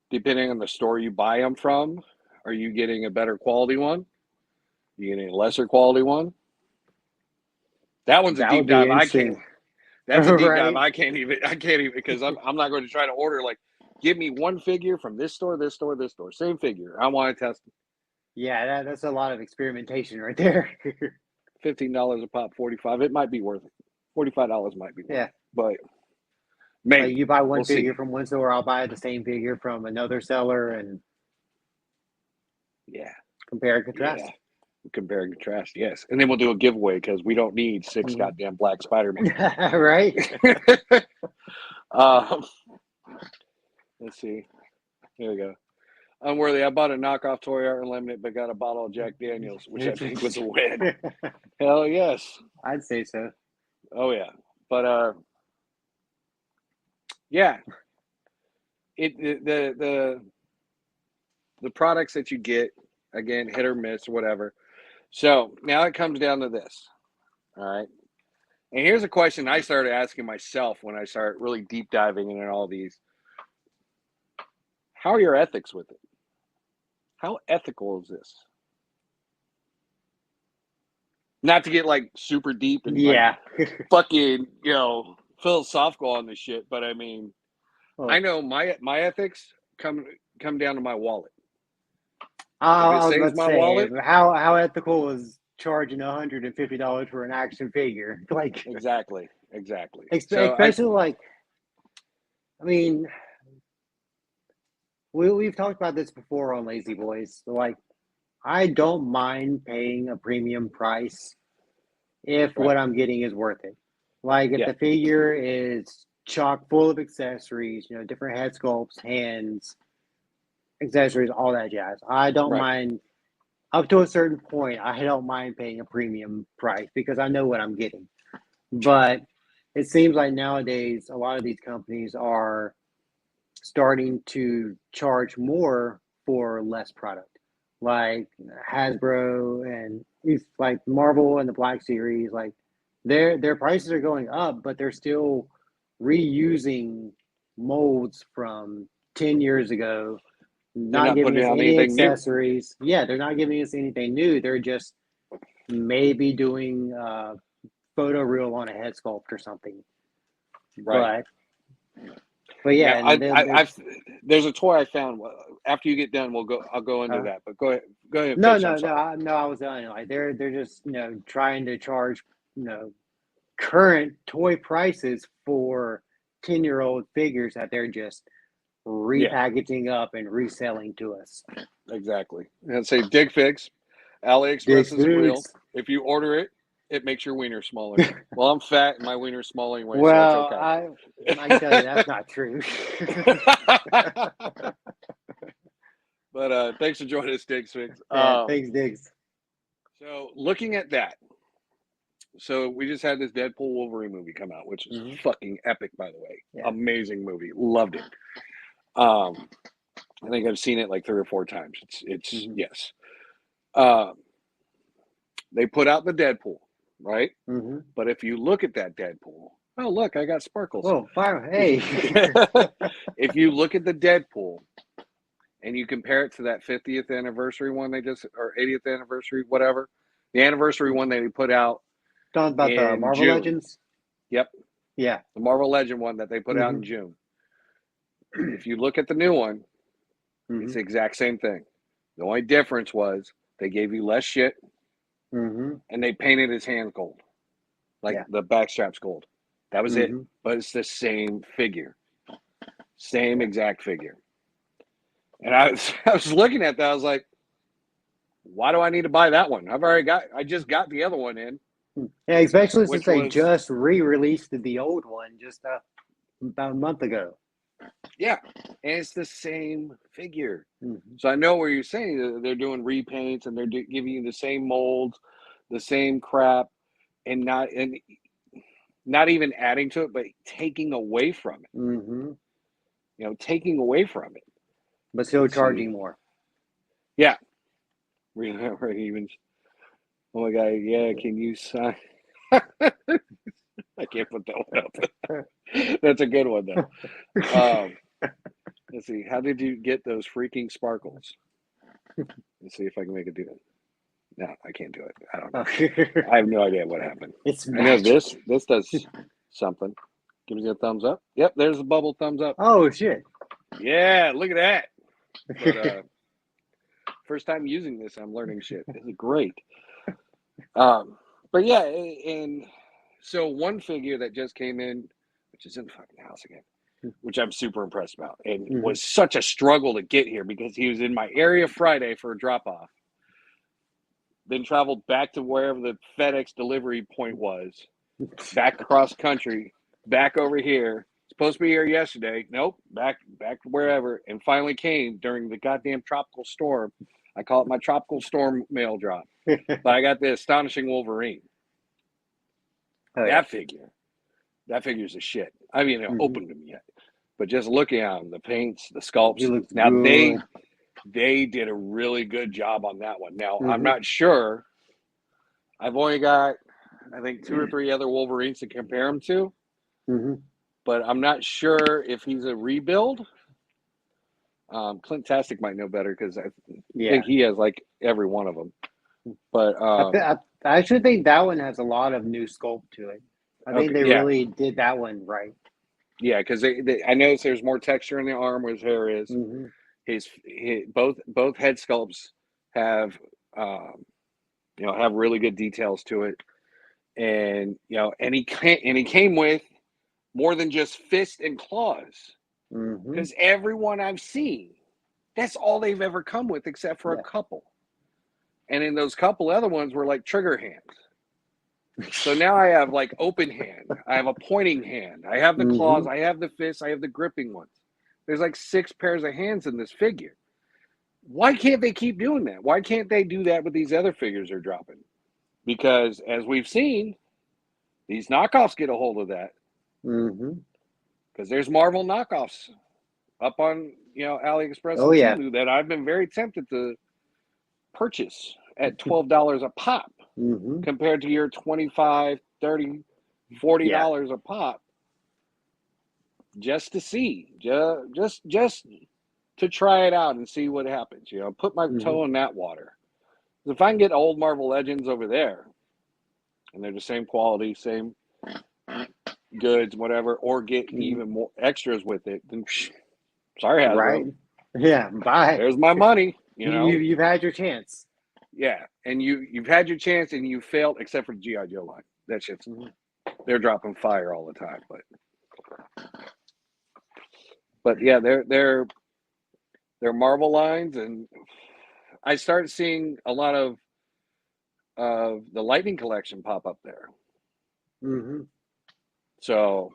depending on the store you buy them from, are you getting a better quality one? Are you getting a lesser quality one? That one's a deep dive. I can't. That's a deep dive. I can't even because I'm not going to try to order like, give me one figure from this store, this store, this store, same figure. I want to test it. Yeah, that's a lot of experimentation right there. $15 a pop, 45. It might be worth it. $45 might be worth it. But maybe like you buy one figure from one store, I'll buy the same figure from another seller, and compare and contrast. Compare and contrast, yes. And then we'll do a giveaway because we don't need 6 goddamn black Spider-Man. Right? Let's see. Here we go. Unworthy. I bought a knockoff Toy Art Unlimited, but got a bottle of Jack Daniels, which I think was a win. Hell yes. I'd say so. Oh yeah. But yeah. The products that you get, again, hit or miss or whatever. So now it comes down to this. All right. And here's a question I started asking myself when I started really deep diving into all these. How are your ethics with it? How ethical is this? Not to get like super deep and like fucking, philosophical on this shit, but I mean, I know my ethics come down to my wallet. I was about to say, wallet, how ethical is charging $150 for an action figure? Like exactly. Especially I mean, we've talked about this before on Lazy Boys. Like, I don't mind paying a premium price if what I'm getting is worth it. Like if the figure is chock full of accessories, different head sculpts, hands, accessories, all that jazz. I don't mind. Up to a certain point, I don't mind paying a premium price because I know what I'm getting. But it seems like nowadays a lot of these companies are starting to charge more for less product. Like Hasbro and like Marvel and the Black Series, like their prices are going up, but they're still reusing molds from 10 years ago. Not giving us any accessories. New. Yeah, they're not giving us anything new. They're just maybe doing photoreal on a head sculpt or something. Right. But yeah, there's a toy I found. After you get done, I'll go into that. But go ahead. No. I was done. Like they're just trying to charge current toy prices for 10-year-old figures that they're just repackaging up and reselling to us. Exactly. And say Dig Fix, AliExpress is real. If you order it, it makes your wiener smaller. Well, I'm fat and my wiener's small anyway, so it's okay. I can tell you that's not true. But thanks for joining us, Dig Fix. Thanks, Diggs. So looking at that, so we just had this Deadpool Wolverine movie come out, which is fucking epic, by the way. Amazing movie. Loved it. I think I've seen it like 3 or 4 times. It's yes. They put out the Deadpool, right? But if you look at that Deadpool, oh look, I got sparkles. Oh, fire! Hey. If you look at the Deadpool and you compare it to that 50th anniversary one or 80th anniversary, whatever, the anniversary one they put out. Talking about the Marvel Legends? Yep. Yeah. The Marvel Legend one that they put out in June. If you look at the new one, it's the exact same thing. The only difference was they gave you less shit and they painted his hands gold. Like the backstrap's gold. That was it. But it's the same figure. Same exact figure. And I was looking at that, I was like, why do I need to buy that one? I just got the other one in. Yeah, especially since they just re-released the old one just about a month ago. Yeah, and it's the same figure. So I know where you're saying they're doing repaints and they're giving you the same molds, the same crap, and not even adding to it, but taking away from it. Mm-hmm. Taking away from it. But still Let's charging see. more. Yeah. Remember even. Oh my God. Yeah. Can you sign? I can't put that one up. That's a good one though. Let's see. How did you get those freaking sparkles? Let's see if I can make it do it. No, I can't do it. I don't know. I have no idea what happened. It's I know magic. this does something. Give me a thumbs up. Yep, there's a bubble thumbs up. Oh shit. Yeah, look at that. But first time using this, I'm learning shit. This is great. But yeah, and so one figure that just came in, which is in the fucking house again, which I'm super impressed about, and was such a struggle to get here because he was in my area Friday for a drop off, then traveled back to wherever the FedEx delivery point was, back across country, back over here. Supposed to be here yesterday. Nope, back wherever, and finally came during the goddamn tropical storm. I call it my tropical storm mail drop. But I got the astonishing Wolverine. Oh, that figure's a shit. I haven't even opened him yet. But just looking at him, the paints, the sculpts. He looks now good. they did a really good job on that one. Now I'm not sure. I've only got, I think, 2 or 3 other Wolverines to compare him to. But I'm not sure if he's a rebuild. Clint Tastic might know better because I think he has like every one of them. But I actually think that one has a lot of new sculpt to it. I think they really did that one right. Yeah, because I noticed there's more texture in the arm where his hair is. His both head sculpts have have really good details to it, and and he came with more than just fist and claws. Because everyone I've seen, that's all they've ever come with, except for a couple. And in those couple other ones were like trigger hands. So now I have like open hand. I have a pointing hand. I have the claws. I have the fists. I have the gripping ones. There's like 6 pairs of hands in this figure. Why can't they keep doing that? Why can't they do that with these other figures they're dropping? Because as we've seen, these knockoffs get a hold of that. Because there's Marvel knockoffs up on AliExpress and Temu that I've been very tempted to purchase at $12 a pop compared to your $25, $30, $40 a pop, just to see, just to try it out and see what happens. Put my toe in that water. If I can get old Marvel Legends over there, and they're the same quality, same goods, whatever, or get even more extras with it, then sorry, Hasbro. Right? Yeah, bye. There's my money. You've had your chance. Yeah, and you've had your chance and you failed, except for the G.I. Joe line. That shit's they're dropping fire all the time, but yeah, they're Marvel lines, and I started seeing a lot of the Lightning collection pop up there. So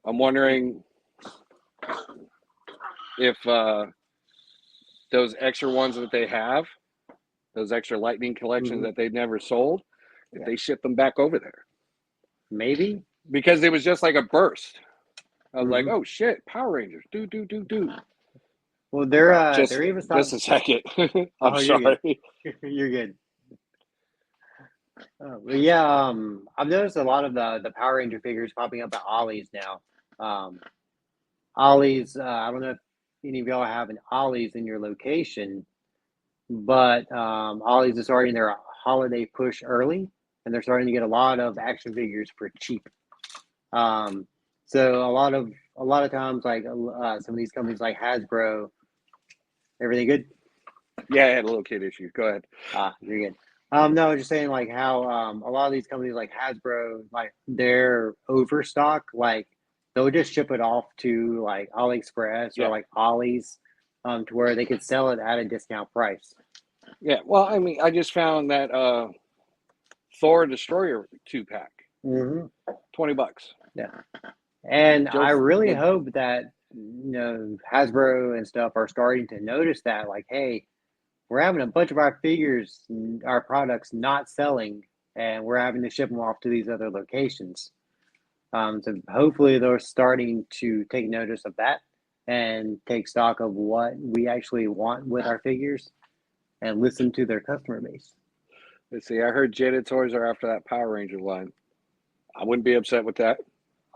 I'm wondering if those extra ones that they have, those extra Lightning collections that they never sold, if they ship them back over there. Maybe. Because it was just like a burst. I was like, oh shit, Power Rangers, do. Well, they're even just a second. I'm sorry. You're good. Well, yeah, I've noticed a lot of the Power Ranger figures popping up at Ollie's now. Ollie's, I don't know if any of y'all have an Ollie's in your location, but Ollie's is starting their holiday push early, and they're starting to get a lot of action figures for cheap. So a lot of times, like some of these companies like Hasbro, everything good? Yeah, I had a little kid issue. Go ahead. You're good. No, just saying like how a lot of these companies like Hasbro, like their overstock, like they'll just ship it off to like AliExpress or like Ollie's, to where they could sell it at a discount price. Yeah, well, I mean, I just found that Thor Destroyer 2-pack, $20. Yeah, and I really hope that Hasbro and stuff are starting to notice that, like, hey, we're having a bunch of our figures, our products not selling and we're having to ship them off to these other locations. So hopefully they're starting to take notice of that and take stock of what we actually want with our figures and listen to their customer base. Let's see. I heard Jada Toys are after that Power Ranger line. I wouldn't be upset with that.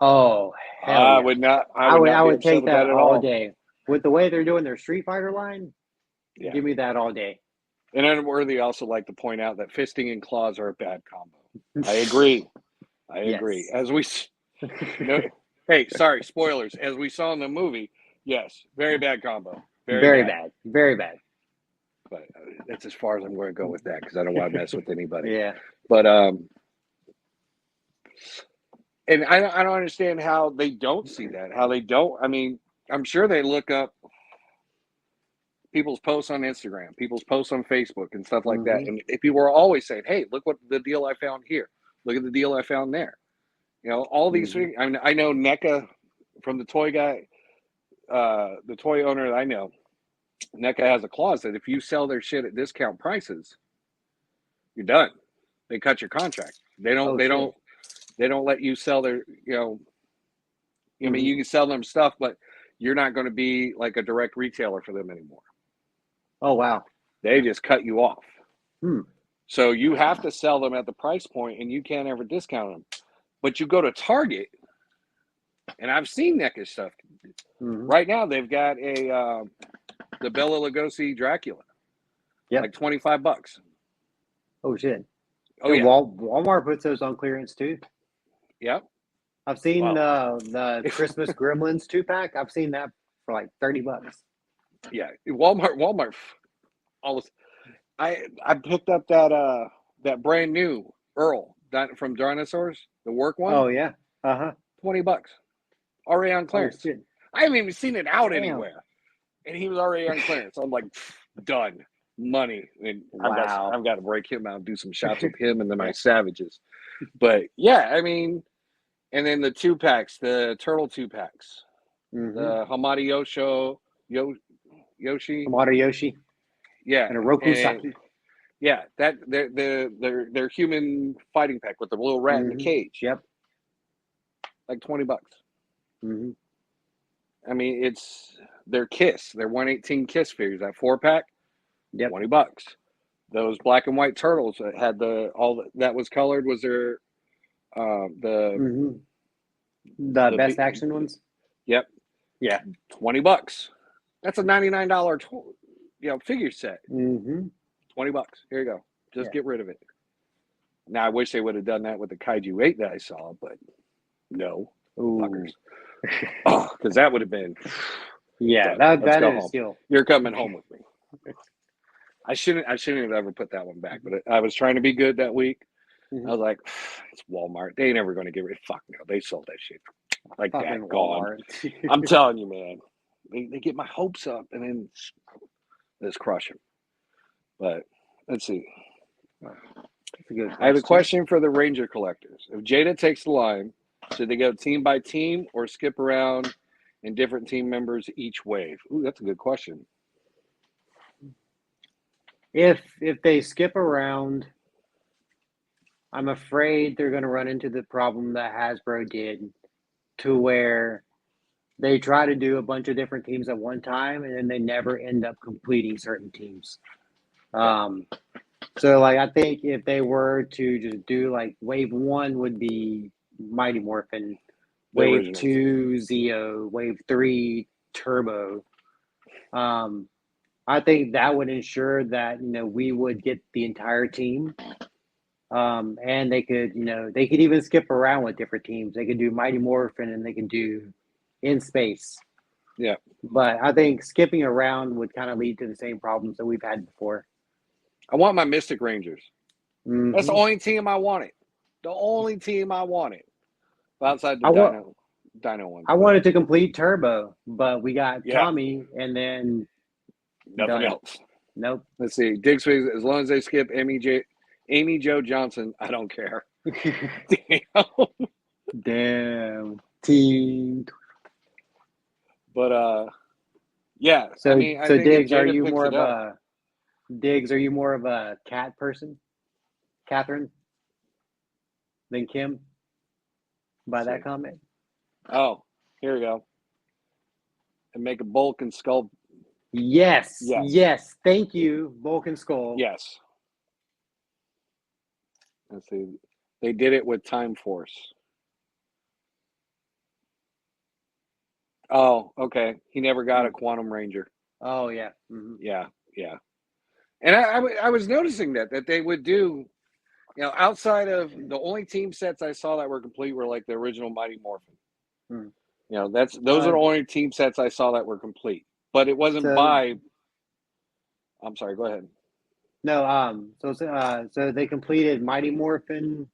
Oh, hell I yeah. would not. I I would would take that at all day. With the way they're doing their Street Fighter line, Yeah. give me that all day. And Unworthy also like to point out that fisting and claws are a bad combo. I agree. I agree. As we, hey, sorry, spoilers. As we saw in the movie, yes, very bad combo. Very bad. Very bad. But that's as far as I'm going to go with that because I don't want to mess with anybody. Yeah. But and I don't understand how they don't see that. How they don't. I mean, I'm sure they look up people's posts on Instagram, people's posts on Facebook, and stuff like that. And people are always saying, "Hey, look what the deal I found here. Look at the deal I found there." You know, all these things. I mean, I know NECA from the toy guy, the toy owner that I know. NECA has a clause that if you sell their shit at discount prices, you're done. They cut your contract. They don't. They don't let you sell their. I mean, you can sell them stuff, but you're not going to be like a direct retailer for them anymore. Oh wow! They just cut you off. So you have to sell them at the price point, and you can't ever discount them. But you go to Target, and I've seen NECA stuff. Right now, they've got the Bela Lugosi Dracula. Like $25. Oh shit! Oh yeah. Walmart puts those on clearance too. Yep. I've seen the Christmas Gremlins 2-pack. I've seen that for like $30. Yeah, Walmart. I picked up that brand new Earl from Dinosaurs, the work one. Oh yeah. $20. Already on clearance. Oh, I haven't even seen it out anywhere, and he was already on clearance. I'm like, done. Money, and I've got to break him out, do some shots with him and then my Savages. But yeah, I mean, and then the 2-packs, the Turtle 2-packs, the Hamada Yoshi, Hamada Yoshi, yeah, and a Roku Saki. Yeah, that their human fighting pack with the little rat in the cage. Yep, like $20. I mean, it's their Kiss, their 118 Kiss figures, that 4-pack. Yep. $20. Those black and white turtles that had that was colored was their the best action ones. Yep. Yeah. $20. That's a $99 figure set. $20. Here you go. Just get rid of it. Now I wish they would have done that with the Kaiju 8 that I saw, but no. Fuckers. Because that would have been that is still. You're coming home with me. I shouldn't have ever put that one back, but I was trying to be good that week. I was like, it's Walmart. They ain't never going to get rid. Fuck no. They sold that shit like that. Gone. I'm telling you, man. They get my hopes up and then just crush them. But let's see. I have a question for the Ranger collectors. If Jada takes the line, should they go team by team or skip around and different team members each wave? Ooh, that's a good question. If they skip around, I'm afraid they're going to run into the problem that Hasbro did, to where they try to do a bunch of different teams at one time, and then they never end up completing certain teams. So, like, I think if they were to just do, like, Wave 1 would be Mighty Morphin, Wave 2, Zeo, Wave 3, Turbo. I think that would ensure that, we would get the entire team. And they could even skip around with different teams. They could do Mighty Morphin and they could do In Space. Yeah. But I think skipping around would kind of lead to the same problems that we've had before. I want my Mystic Rangers. That's the only team I wanted. The only team I wanted. Outside the Dino one. I wanted to complete Turbo, but we got Tommy and then nothing else. Nope. Let's see. Diggs, as long as they skip Amy Jo Johnson, I don't care. Damn. Team. But yeah. So I mean, Diggs, are you more of a cat person? Catherine? than Kim by that see. comment. Oh, here we go. And make a bulk and skull. Yes, Yes. yes. Thank you, Bulk and Skull. Yes. Let's see. They did it with Time Force. Oh, okay. He never got a Quantum Ranger. Oh yeah. Mm-hmm. Yeah, yeah. And I was noticing that they would do, outside of the only team sets I saw that were complete were like the original Mighty Morphin. Hmm. Those are the only team sets I saw that were complete. But it wasn't by. I'm sorry. Go ahead. No. So they completed Mighty Morphin.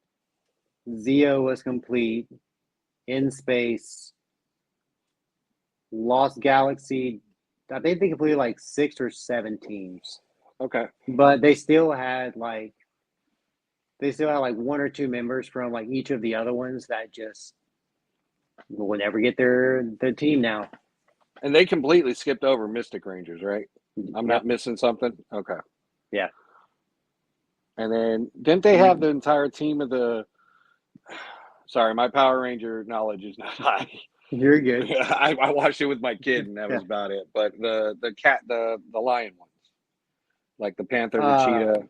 Zeo was complete. In Space. Lost Galaxy. I think they completed like 6 or 7 teams. Okay. But they still had like 1 or 2 members from like each of the other ones that just will never get their team now. And they completely skipped over Mystic Rangers, right? I'm not missing something? Okay. Yeah. And then didn't they have the entire team of the sorry, my Power Ranger knowledge is not high. You're good. I watched it with my kid and that was about it. But the lion ones. Like the Panther, the Cheetah,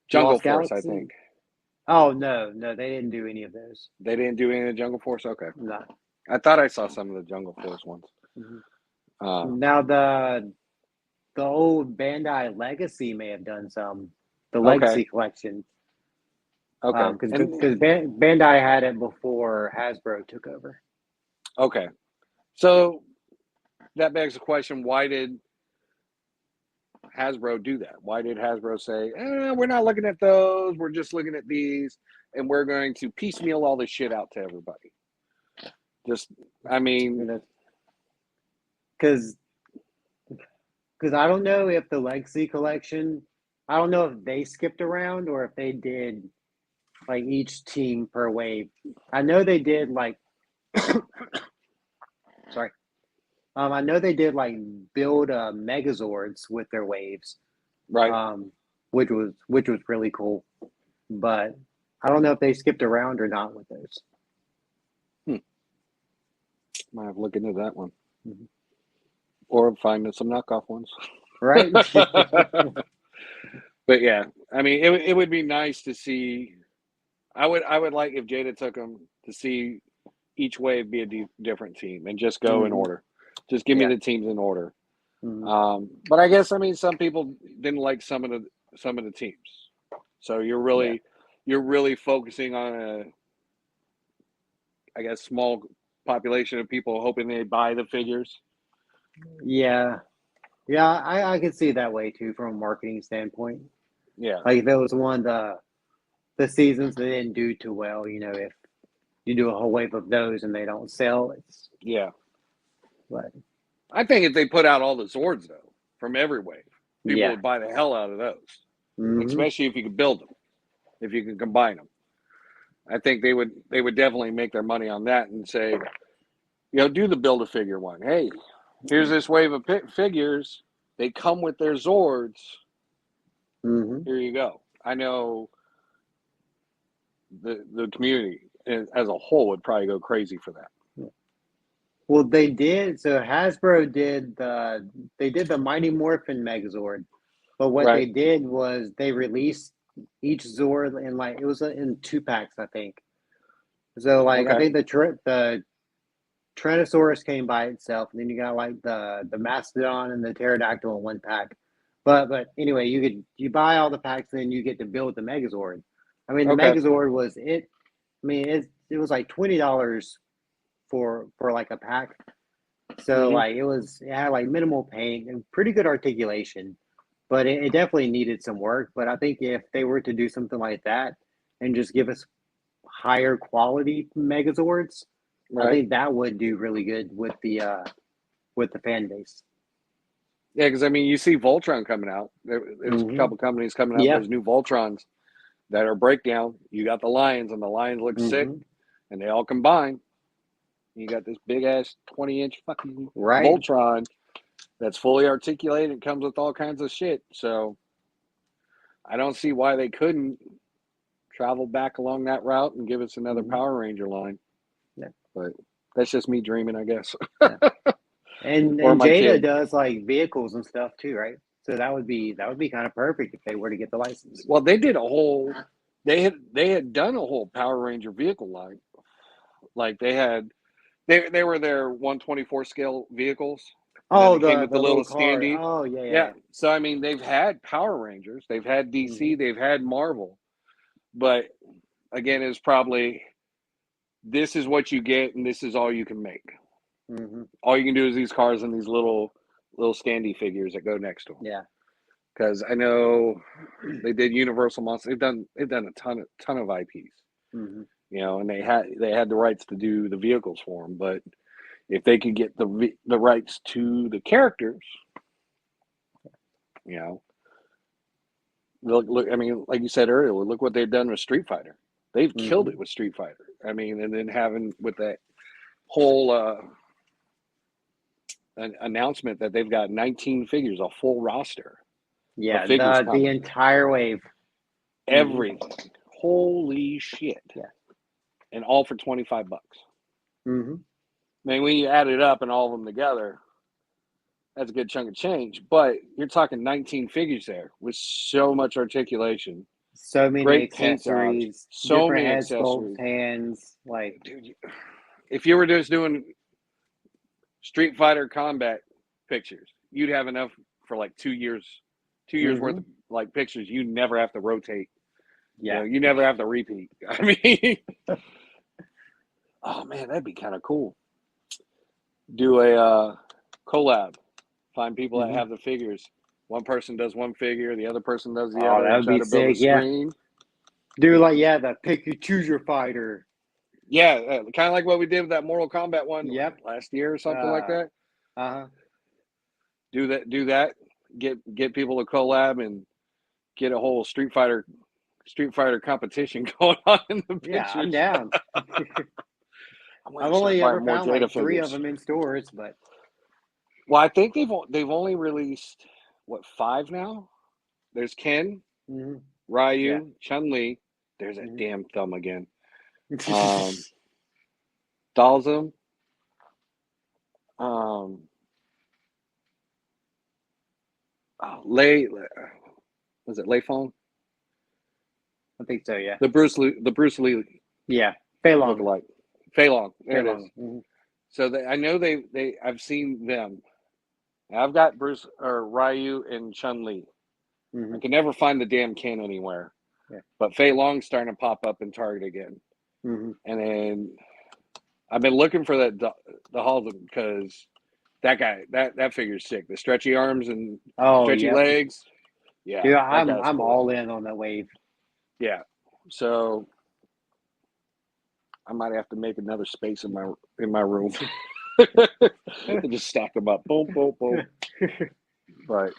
Jungle Lost Force, Galaxy? I think. Oh no, they didn't do any of those. They didn't do any of the Jungle Force? Okay. No. I thought I saw some of the Jungle Force ones. Mm-hmm. Now the old Bandai Legacy may have done some. The Legacy collection. Okay. Because Bandai had it before Hasbro took over. Okay. So that begs the question, why did Hasbro do that? Why did Hasbro say, we're not looking at those, we're just looking at these, and we're going to piecemeal all this shit out to everybody? Because I don't know if the Legacy collection, I don't know if they skipped around or if they did like each team per wave. I know they did like sorry. I know they did like build Megazords with their waves. Right. Which was really cool. But I don't know if they skipped around or not with those. Might have to look into that one. Mm-hmm. Or find some knockoff ones. Right? But yeah, I mean, it would be nice to see. I would like if Jada took them to see each wave be a different team and just go in order. Just give me the teams in order. Mm-hmm. But I guess some people didn't like some of the teams. So you're really focusing on a small population of people hoping they buy the figures. Yeah. Yeah, I could see it that way too from a marketing standpoint. Yeah. Like if it was one of the seasons that didn't do too well, if you do a whole wave of those and they don't sell, it's But I think if they put out all the Zords though, from every wave, people would buy the hell out of those. Especially if you could build them, if you can combine them. I think they would definitely make their money on that and say, do the Build-A-Figure one. Hey, here's this wave of figures. They come with their Zords. Here you go. I know the community as a whole would probably go crazy for that. Well, they did. So Hasbro did the Mighty Morphin Megazord, but what they did was they released each Zord in it was in 2 packs, I think. So I think the Tyrannosaurus came by itself, and then you got the Mastodon and the Pterodactyl in 1 pack. But anyway, you buy all the packs, and then you get to build the Megazord. I mean, the Megazord was it. I mean, it was like $20 for like a pack. So it had like minimal paint and pretty good articulation, but it definitely needed some work. But I think if they were to do something like that and just give us higher quality Megazords, I think that would do really good with the fan base. Yeah, because you see Voltron coming out. There's a couple companies coming out. There's new Voltrons that are breakdown. You got the Lions, and the Lions look sick, and they all combine. You got this big ass 20-inch fucking Voltron that's fully articulated and comes with all kinds of shit. So I don't see why they couldn't travel back along that route and give us another Mhm. Power Ranger line. Yeah. But that's just me dreaming, I guess. Yeah. And Or my Jada kid. does like vehicles and stuff too, right? So that would be kind of perfect if they were to get the license. Well, they did a whole. They had done a whole Power Ranger vehicle line. Like they were their 124 scale vehicles, and then Oh, it came with the the little little car. standee. Oh, yeah, Yeah. yeah. So I mean, they've had Power Rangers, they've had DC, Mhm. they've had Marvel, but again, it's probably this is what you get, and this is all you can make. Mhm. All you can do is these cars and these little standee figures that go next to them. Yeah. Because I know they did Universal Monsters. They've done a ton of IPs. Mhm. You know, and they had the rights to do the vehicles for them. But if they could get the rights to the characters, you know, look. I mean, like you said earlier, look what they've done with Street Fighter. They've killed it Mhm. with Street Fighter. I mean, and then having with that whole an announcement that they've got 19 figures, a full roster of Yeah, figures the coming. entire wave. Everything. Holy shit. Yeah. And all for $25. Mhm. I mean, when you add it up and all of them together, that's a good chunk of change. But you're talking 19 figures there with so much articulation, So many great paint jobs, accessories, so different many head sculpts, accessories. hands, like Dude, if you were just doing Street Fighter combat pictures, you'd have enough for like 2 years, 2 years worth of Mhm. like pictures. You never have to rotate. You know, Yeah. you never have to repeat. I mean, oh man, that'd be kind of cool. Do a collab. Find people that Mhm. have the figures. One person does one figure, the other person does the Oh, other, that and would try be to build a sick. Yeah. screen. Do like the pick you choose your fighter. Yeah, kind of like what we did with that Mortal Kombat one Yep. last year or something like that. Uh-huh. Do that. Get people to collab and get a whole Street Fighter competition going on in the Yeah, I'm pictures. down. I'm I've gonna start only ever buying more found Jada like 3 of figures. them in stores, but Well, I think they've only released what 5 now. There's Ken, mhm. Yeah. Ryu, Chun-Li. There's that Mhm. damn thumb again. Dalsum. Lei. Was it Lei Fong? I think so, yeah. The Bruce Lee Yeah. Fei Long. lookalike. Fei Long. There Fei it is. Long. Mhm. So I know I've seen them. I've got Bruce or Ryu and Chun-Li. I Mhm. can never find the damn Ken anywhere. Yeah. But Fei Long's starting to pop up in Target again. Mhm. And then I've been looking for the Halsey because that guy, that figure's sick. The stretchy arms and Oh, stretchy yep. legs. Yeah, Dude, that I'm guy's I'm cool. all in on that wave. Yeah. So I might have to make another space in my room. And just stack them up. Boom, boom, boom. But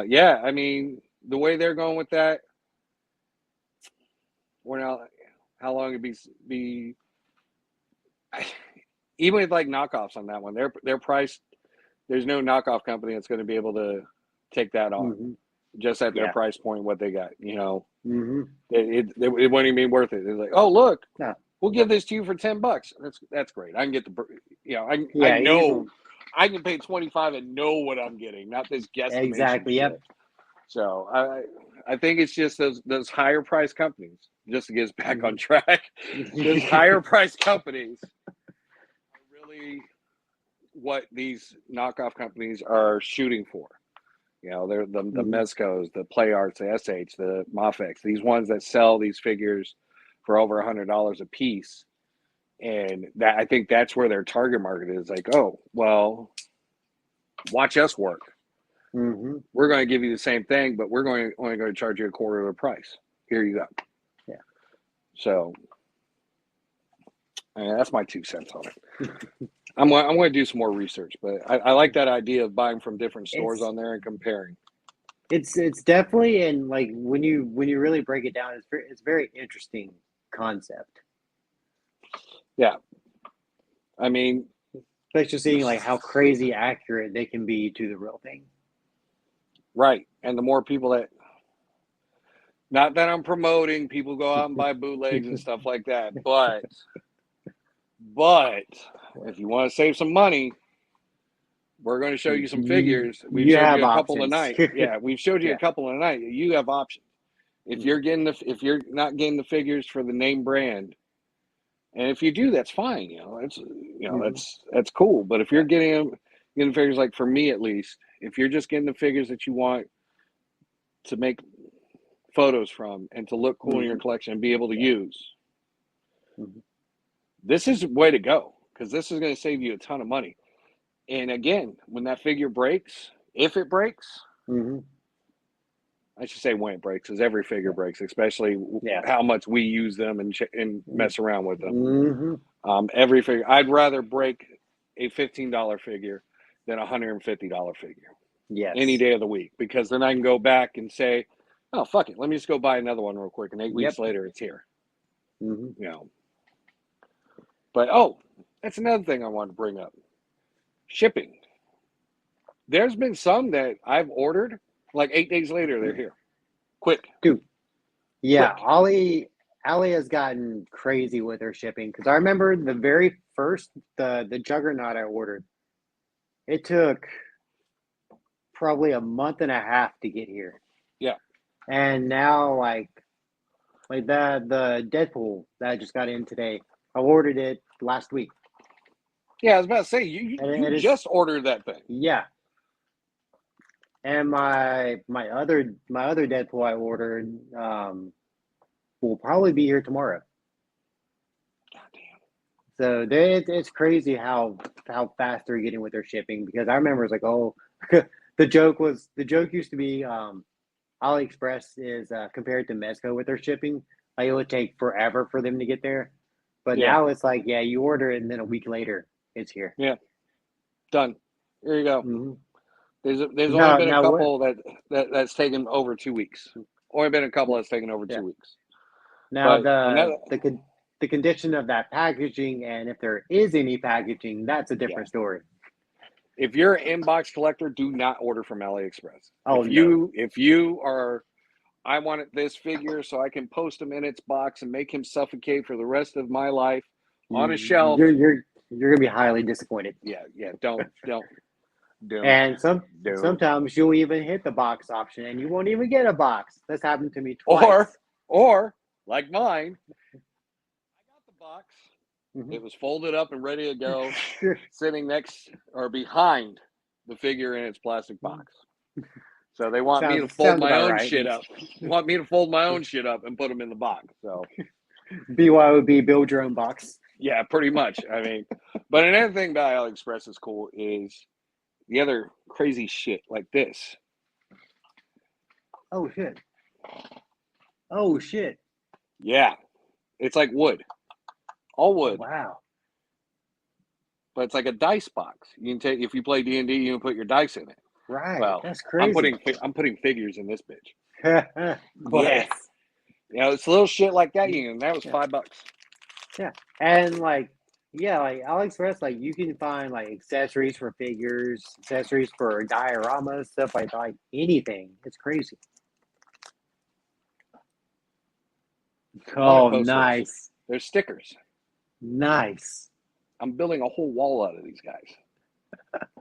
yeah, I mean, the way they're going with that, we're now how long it'd be even with like knockoffs on that one, they're priced. There's no knockoff company that's going to be able to take that on Mhm. just at their Yeah. price point. What they got, you know, Mhm. it wouldn't even be worth it. It's like, oh look, No. we'll give this to you for $10. That's great. I can get you know, I Yeah, know even I can pay 25 and know what I'm getting, not this guesstimation exactly. shit. Yep. So I think it's just those higher price companies. Just to get us back on Mhm. track, those higher price companies are really what these knockoff companies are shooting for. You know, they're the Mhm. Mezcos, the Play Arts, the SH, the Mafex, these ones that sell these figures for over $100 a piece. And that I think that's where their target market is. Like, oh, well, watch us work. Mhm. We're going to give you the same thing, but we're only going to charge you a quarter of the price. Here you go. Yeah. So, that's my 2 cents on it. I'm going to do some more research, but I like that idea of buying from different stores It's on there and comparing. it's definitely, and like when you really break it down, it's very interesting concept. Yeah. I mean, Especially seeing like how crazy accurate they can be to the real thing. right. And the more people that Not that I'm promoting people go out and buy bootlegs and stuff like that, but if you want to save some money, we're going to show you some figures. We've showed you a couple options. tonight. Yeah, we've showed you Yeah. a couple tonight. You have options. If you're not getting the figures for the name brand, and if you do, that's fine. That's cool. But if you're getting figures, like for me at least, if you're just getting the figures that you want to make photos from and to look cool in your collection and be able to use, this is the way to go, because this is going to save you a ton of money. And again, when that figure breaks, if it breaks, I should say when it breaks, because every figure breaks, especially how much we use them and mess around with them. Every figure, I'd rather break a $15 figure than a $150 figure. Yes. Any day of the week, because then I can go back and say, oh, fuck it, let me just go buy another one real quick, and 8 weeks later it's here. But that's another thing I wanted to bring up. Shipping. There's been some that I've ordered, like 8 days later they're here. Quick. Dude. Yeah, Ollie has gotten crazy with her shipping, because I remember the very first the Juggernaut I ordered. It took probably a month and a half to get here. Yeah. And now like the Deadpool that I just got in today, I ordered it last week. Yeah, I was about to say you just ordered that thing. Yeah. And my other Deadpool I ordered will probably be here tomorrow. So it's crazy how fast they're getting with their shipping, because I remember it's like, oh, the joke used to be AliExpress is compared to Mezco with their shipping. Like, it would take forever for them to get there. But now it's like, you order it and then a week later it's here. Yeah. Done. Here you go. There's only been a couple that's taken over 2 weeks. Only been a couple that's taken over 2 weeks. Now the condition of that packaging, and if there is any packaging, that's a different story. If you're an inbox collector, do not order from AliExpress. Oh, if you are, I wanted this figure so I can post him in its box and make him suffocate for the rest of my life on a shelf. You're gonna be highly disappointed. Yeah, don't. And sometimes you'll even hit the box option and you won't even get a box. That's happened to me twice. Or like mine, I got the box. It was folded up and ready to go, sitting next or behind the figure in its plastic box. So they want me to fold my own shit up. Want me to fold my own shit up and put them in the box. So BYOB, build your own box. Yeah, pretty much. I mean, but another thing about AliExpress is cool is the other crazy shit like this. Oh shit. Yeah. It's like wood. All wood. Wow. But it's like a dice box. You can take, if you play D&D, you can put your dice in it. Right. Well, that's crazy. I'm putting figures in this bitch. Yes. It's little shit like that. That was $5. Yeah. And like AliExpress, like you can find like accessories for figures, accessories for dioramas, stuff like anything. It's crazy. Oh, nice. There's stickers. Nice. I'm building a whole wall out of these guys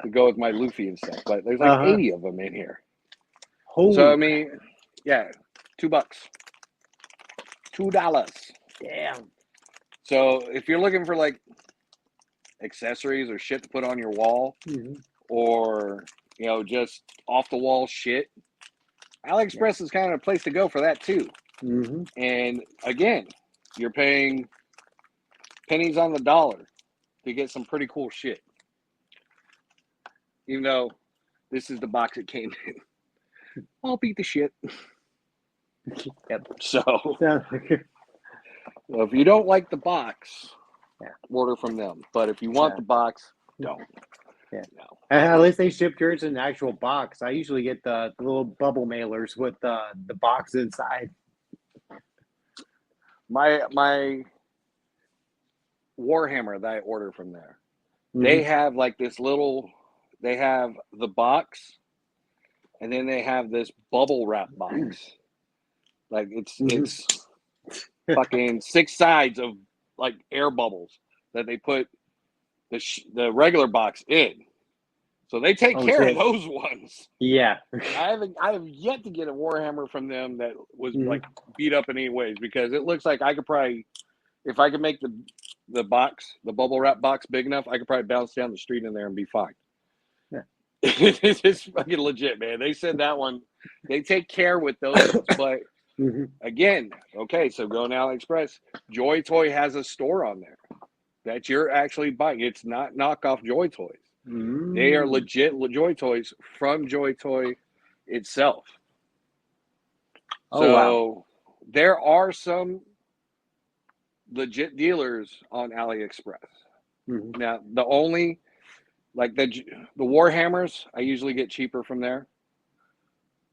to go with my Luffy and stuff. But there's like 80 of them in here. So I mean, yeah, $2. $2. Damn. So if you're looking for like accessories or shit to put on your wall, or just off the wall shit, AliExpress is kind of a place to go for that too. And again, you're paying pennies on the dollar to get some pretty cool shit. Even though this is the box it came in. I'll beat the shit. Yep. So if you don't like the box, order from them. But if you want the box, don't. Yeah. No. At least they shipped yours in an actual box. I usually get the little bubble mailers with the box inside. My Warhammer that I order from there, they have like this little, they have the box, and then they have this bubble wrap box Like it's fucking 6 sides of like air bubbles that they put the regular box in. So they take care of those ones. Yeah. I have yet to get a Warhammer from them that was like beat up in any ways, because it looks like I could probably, if I could make the bubble wrap box big enough, I could probably bounce down the street in there and be fine. Yeah. It's fucking legit, man. They said that one, they take care with those ones. But again, okay, so go to AliExpress. Joy Toy has a store on there that you're actually buying. It's not knockoff Joy Toys. They are legit Joy Toys from Joy Toy itself. So wow. there are some legit dealers on AliExpress. Now, the only, like the Warhammers, I usually get cheaper from there.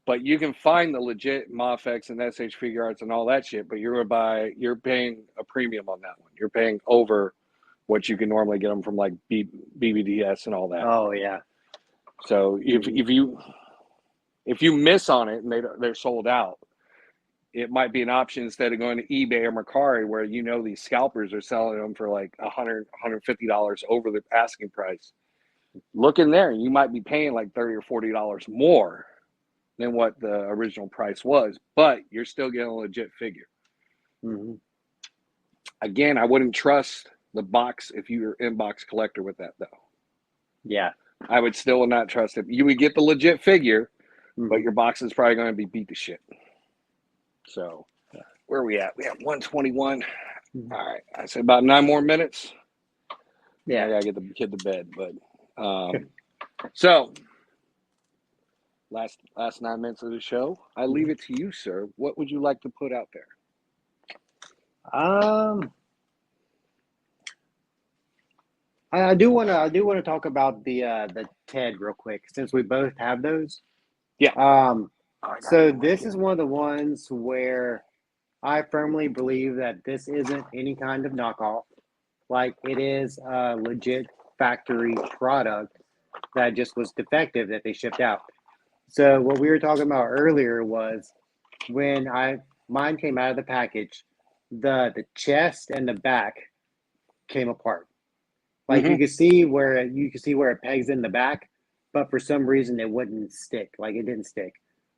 But you can find the legit Mafex and SH Figure Arts and all that shit, but you're paying a premium on that one. You're paying over what you can normally get them from like BBDS and all that. Oh yeah. So if you miss on it and they're sold out, it might be an option instead of going to eBay or Mercari, where these scalpers are selling them for like $100, $150 over the asking price. Look in there, you might be paying like $30 or $40 more than what the original price was, but you're still getting a legit figure. Again, I wouldn't trust the box if you're an inbox collector with that, though. Yeah. I would still not trust it. You would get the legit figure, but your box is probably going to be beat to shit. So, where are we at? We have 121. All right. I said about 9 more minutes. Yeah. I got to get the kid to bed. But, so, last 9 minutes of the show, I leave it to you, sir. What would you like to put out there? I do want to talk about the TED real quick, since we both have those. Yeah. So this is one of the ones where I firmly believe that this isn't any kind of knockoff. Like, it is a legit factory product that just was defective that they shipped out. So what we were talking about earlier was when mine came out of the package, the chest and the back came apart. Like you could see where it pegs in the back, but for some reason it wouldn't stick. Like, it didn't stick.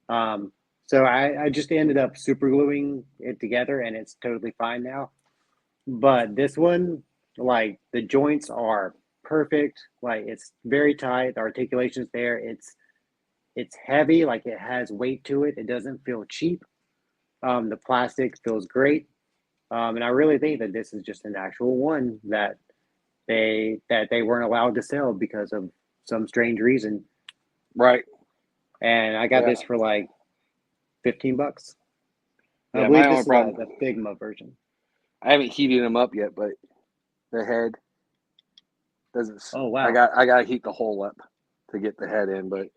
So I just ended up super gluing it together, and it's totally fine now. But this one, like, the joints are perfect. Like, it's very tight. The articulation's there. It's heavy. Like, it has weight to it. It doesn't feel cheap. The plastic feels great. And I really think that this is just an actual one that they weren't allowed to sell because of some strange reason. Right. And I got this for like $15. Yeah, I believe this is the Figma version. I haven't heated them up yet, but the head doesn't. Oh wow! I got to heat the hole up to get the head in, but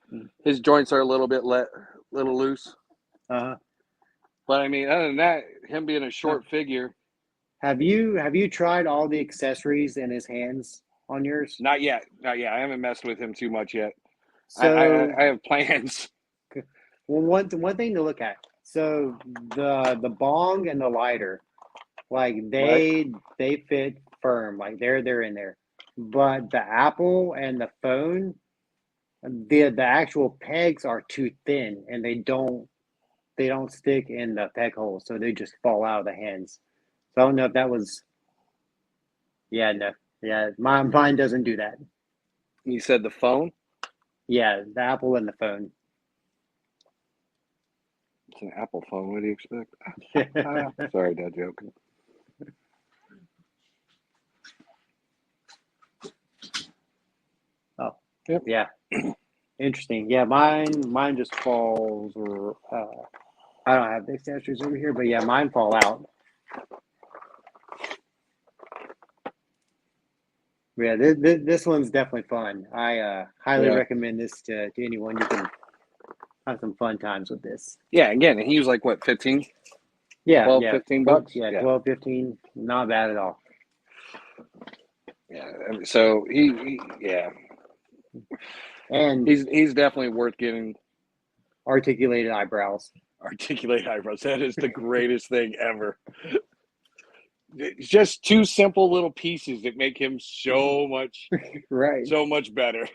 his joints are a little bit little loose. But I mean, other than that, him being a short figure. Have you tried all the accessories in his hands on yours? Not yet. I haven't messed with him too much yet. So I have plans. Well, one thing to look at. So the bong and the lighter, like they fit firm, like they're in there. But the Apple and the phone, the actual pegs are too thin, and they don't stick in the peg hole, so they just fall out of the hands. So I don't know if that was. Yeah, no, yeah, mine doesn't do that. You said the phone? Yeah, the Apple and the phone. It's an Apple phone. What do you expect? Sorry, Dad, joke. Oh, yep. Yeah. Interesting. Yeah, mine just falls. I don't have the accessories over here, but yeah, mine fall out. Yeah, this one's definitely fun. I highly recommend this to anyone. You can have some fun times with this. Yeah, again, he was like, what, 15? Yeah, 12, $15? Yeah, 12, 15. Not bad at all. Yeah, so he and he's definitely worth getting. Articulated eyebrows. articulate eyebrows. That is the greatest thing ever. It's just two simple little pieces that make him so much better.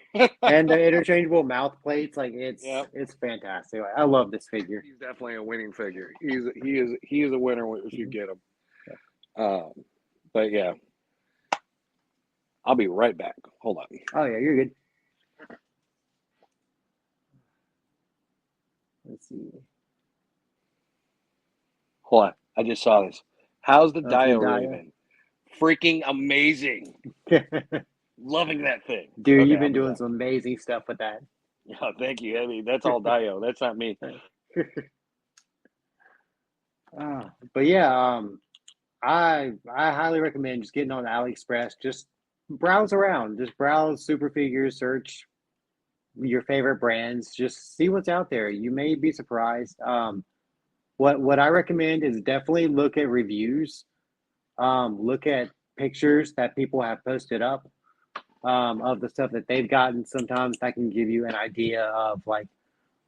And the interchangeable mouth plates, like Yep. it's fantastic. I love this figure. He's definitely a winning figure. He is a winner if you get him. But yeah, I'll be right back. Hold on. Oh yeah, you're good. Let's see. Hold on. I just saw this. How's the That's Dio the Dio. Raven? Freaking amazing. Loving that thing. Dude, Okay, you've been doing some amazing stuff with that. Oh, thank you. I mean, that's all Dio. That's not me. But yeah, I highly recommend just getting on AliExpress. Just browse around. Just browse super figures, search your favorite brands. Just see what's out there. You may be surprised. What I recommend is definitely look at reviews. Look at pictures that people have posted up of the stuff that they've gotten. Sometimes that can give you an idea of like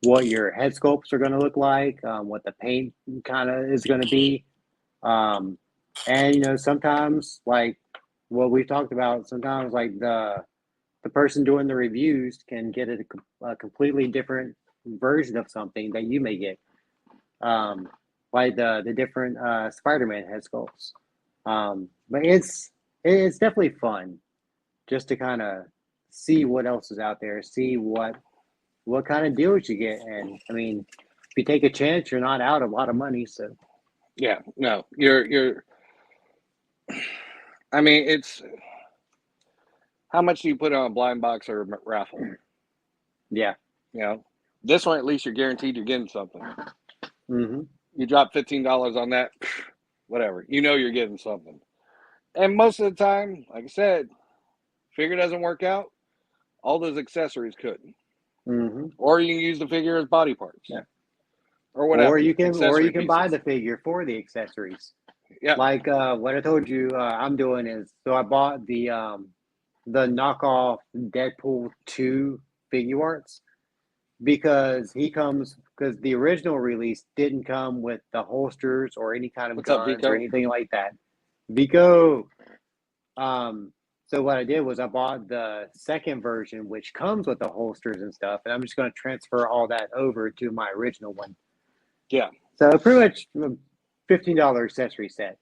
what your head sculpts are going to look like, what the paint kind of is going to be. And you know, sometimes like what we've talked about, sometimes like the person doing the reviews can get a completely different version of something that you may get. Like the different Spider-Man head sculpts. But it's definitely fun just to kind of see what else is out there, see what kind of deals you get. And I mean, if you take a chance, you're not out a lot of money. So yeah, no, you're. I mean, it's how much do you put on a blind box or a raffle? Yeah, you know, this one at least you're guaranteed you're getting something. Mm-hmm. You drop $15 on that, whatever. You know you're getting something. And most of the time, like I said, figure doesn't work out, all those accessories could. Mm-hmm. Or you can use the figure as body parts. Yeah. Or whatever. Or you can buy the figure for the accessories. Yeah. Like what I told you I'm doing is, so I bought the knockoff Deadpool 2 figure arts because the original release didn't come with the holsters or any kind of What's up, guns Vico? or anything like that. Vico. So what I did was I bought the second version, which comes with the holsters and stuff, and I'm just going to transfer all that over to my original one. Yeah. So pretty much $15 accessory set.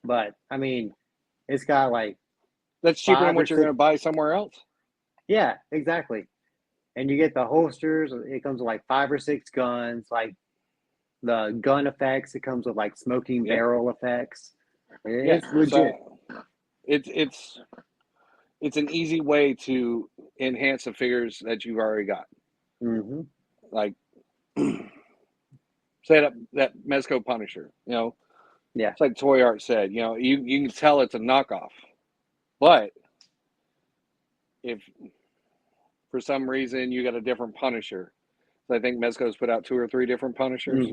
But I mean, it's got like that's cheaper than what you're going to buy somewhere else. Yeah, exactly. And you get the holsters. It comes with like 5 or 6 guns, like the gun effects. It comes with like smoking barrel effects. It's legit. So it's an easy way to enhance the figures that you've already got. Mm-hmm. Like, say that Mezco Punisher, you know. Yeah. It's like Toy Art said, you know, you can tell it's a knockoff. But if for some reason you got a different Punisher, so I think Mezco's put out 2 or 3 different Punishers,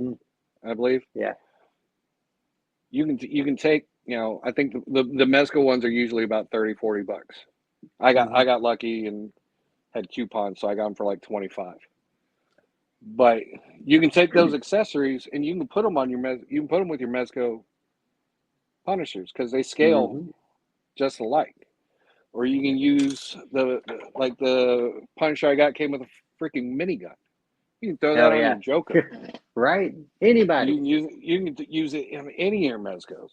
I believe. Yeah. You can take, you know, I think the Mezco ones are usually about $30-$40. I got lucky and had coupons, so I got them for like 25. But you can take those accessories and you can put them on your with your Mezco Punishers because they scale just alike. Or you can use the Punisher I got came with a freaking minigun. You can throw that on your Joker. Right? Anybody. You can use it in any of your Mezcos.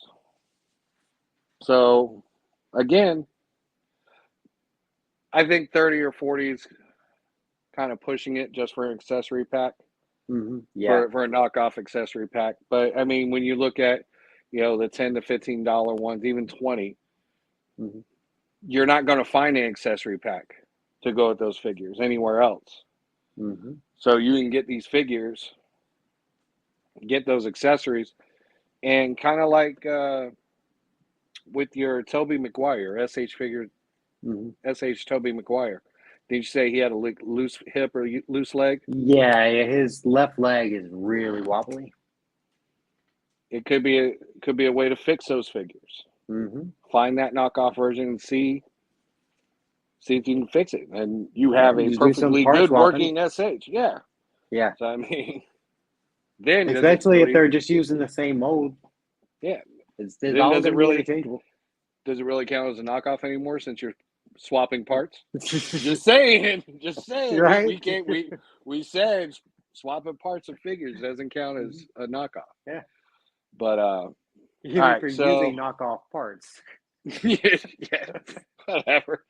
So again, I think 30 or 40 is kind of pushing it just for an accessory pack. Yeah. For a knockoff accessory pack. But I mean, when you look at, you know, the $10 to $15 ones, even 20, you're not going to find an accessory pack to go with those figures anywhere else. So you can get these figures, get those accessories, and kind of like with your Tobey Maguire, SH figure, SH Tobey Maguire. Did you say he had a loose hip or loose leg? Yeah, his left leg is really wobbly. It could be a way to fix those figures. Find that knockoff version and see if you can fix it, and you have a perfectly good working SH. Yeah. Yeah. So I mean, then especially if they're just using the same mold. Yeah, it's then all does going it to be really interchangeable. does it really count as a knockoff anymore since you're swapping parts? Just saying, just saying. Right? We can't we said swapping parts of figures doesn't count as a knockoff. Yeah. But all Even if right, you're so using knockoff parts. yeah, whatever.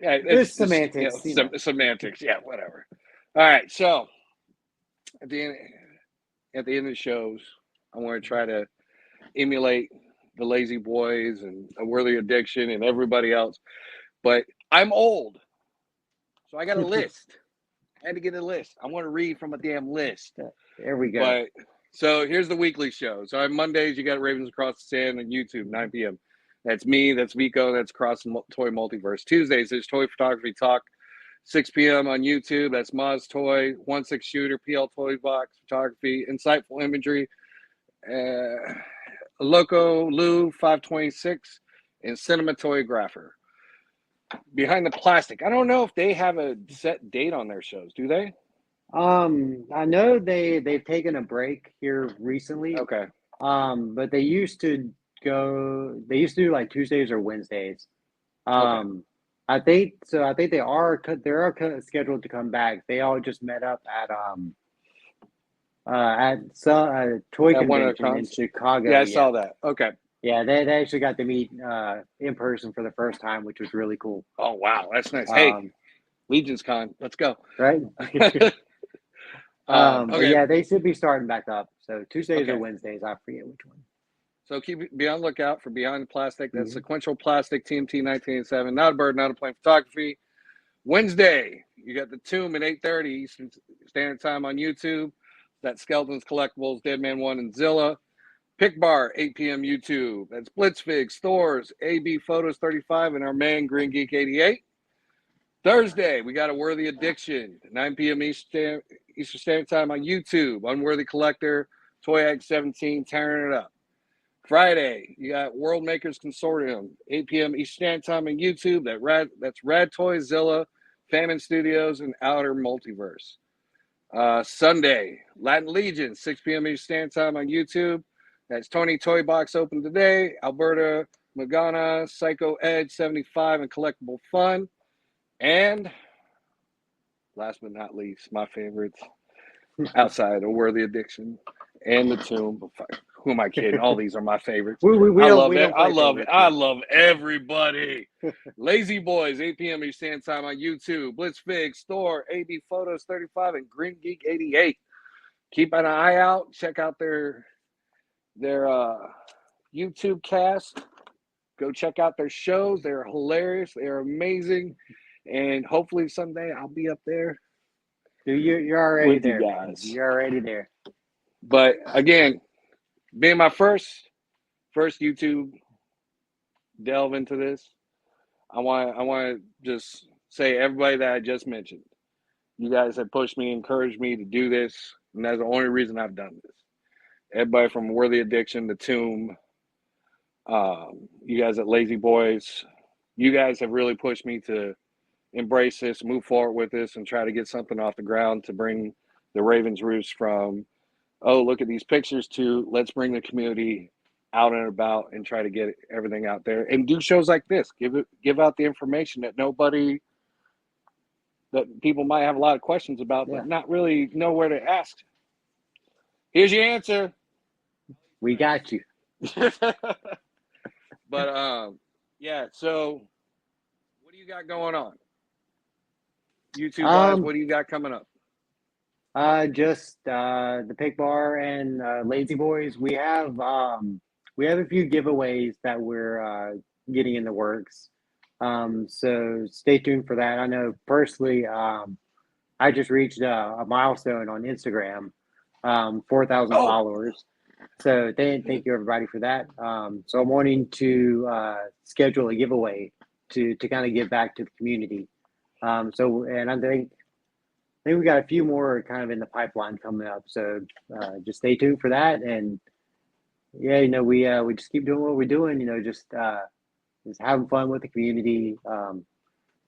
Yeah, It's it's just semantics, semantics. Yeah, whatever. All right, so at the end at the end of the shows, I want to try to emulate the Lazy Boys and A Worthy Addiction and everybody else. But I'm old, so I got a list. I had to get a list. I want to read from a damn list. There we go. But so here's the weekly show. So on Mondays, you got Ravens Across the Sand on YouTube, 9 p.m. That's me. That's Vico. That's Cross Toy Multiverse. Tuesdays, there's Toy Photography Talk, 6 p.m. on YouTube. That's Moz Toy, 1/6 Shooter, PL Toy Box Photography, Insightful Imagery, Loco Lou 526, and Cinematographer. Behind the Plastic. I don't know if they have a set date on their shows. Do they? I know they've taken a break here recently. Okay. But they used to do like Tuesdays or Wednesdays. Okay. I think so. I think they are scheduled to come back. They all just met up at some toy At one of the convention in cons? Chicago. Yeah, I saw that. Okay. Yeah, they actually got to meet in person for the first time, which was really cool. Oh, wow. That's nice. Hey, Legion's Con. Let's go. Right? But Okay. yeah, they should be starting back up. So Tuesdays Okay. or Wednesdays, I forget which one. So be on the lookout for Behind the Plastic. That's Sequential Plastic, TMT 1987. Not a bird, not a plane photography. Wednesday, you got the Tomb at 8:30 Eastern Standard Time on YouTube. That's Skeletons Collectibles, Dead Man 1, and Zilla. Pick Bar, 8 p.m. YouTube. That's Blitzfig, Stores, AB Photos 35, and our man Green Geek 88. Thursday, we got A Worthy Addiction, 9 p.m. Eastern Standard Time on YouTube. Unworthy Collector, Toy Ag 17, tearing it up. Friday, you got World Makers Consortium, 8 p.m. Eastern Standard Time on YouTube. That's Rad Toys, Zilla, Famine Studios, and Outer Multiverse. Sunday, Latin Legion, 6 p.m. Eastern Standard Time on YouTube. That's Tony Toy Box open today. Alberta Magana, Psycho Edge 75, and Collectible Fun. And last but not least, my favorites outside of Worthy Addiction and the Tomb. Who am I kidding? All these are my favorites. I love everybody. Lazy Boys, 8 p.m. Eastern Standard Time on YouTube. Blitzfig, Store, AB Photos 35, and Green Geek 88. Keep an eye out. Check out their YouTube cast. Go check out their shows. They're hilarious. They're amazing. And hopefully someday I'll be up there. Dude, you're already there, man. You're already there. But again, being my first YouTube delve into this, I want to just say everybody that I just mentioned, you guys have pushed me, encouraged me to do this, and that's the only reason I've done this. Everybody from Worthy Addiction to Tomb, you guys at Lazy Boys, you guys have really pushed me to embrace this, move forward with this, and try to get something off the ground to bring the Ravens Roost from, oh, look at these pictures, to let's bring the community out and about and try to get everything out there and do shows like this. Give out the information that people might have a lot of questions about, but not really know where to ask. Here's your answer. We got you. But yeah. So, what do you got going on? YouTube wise, what do you got coming up? Just the Pick Bar and Lazy Boys. We have a few giveaways that we're getting in the works. So stay tuned for that. I know personally, I just reached a milestone on Instagram, 4,000 followers. So thank you everybody for that. So I'm wanting to schedule a giveaway to kind of give back to the community. And I think we got a few more kind of in the pipeline coming up. So just stay tuned for that. And yeah, we just keep doing what we're doing. Just having fun with the community.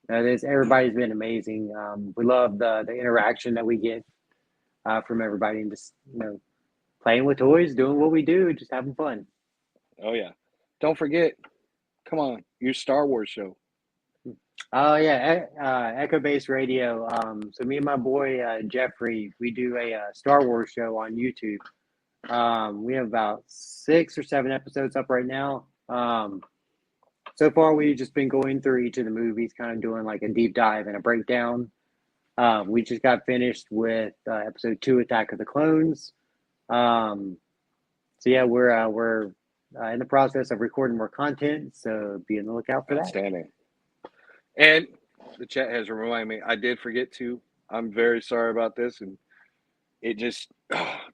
Everybody's been amazing. We love the interaction that we get from everybody, and just playing with toys, doing what we do, just having fun. Oh yeah, don't forget. Come on, your Star Wars show. Oh yeah, Echo Base Radio. So me and my boy Jeffrey, we do a Star Wars show on YouTube. We have about 6 or 7 episodes up right now. So far, we've just been going through each of the movies, kind of doing like a deep dive and a breakdown. We just got finished with episode 2, Attack of the Clones. So yeah, we're in the process of recording more content, so be on the lookout for that. Outstanding. And the chat has reminded me, I did forget to. I'm very sorry about this, and it just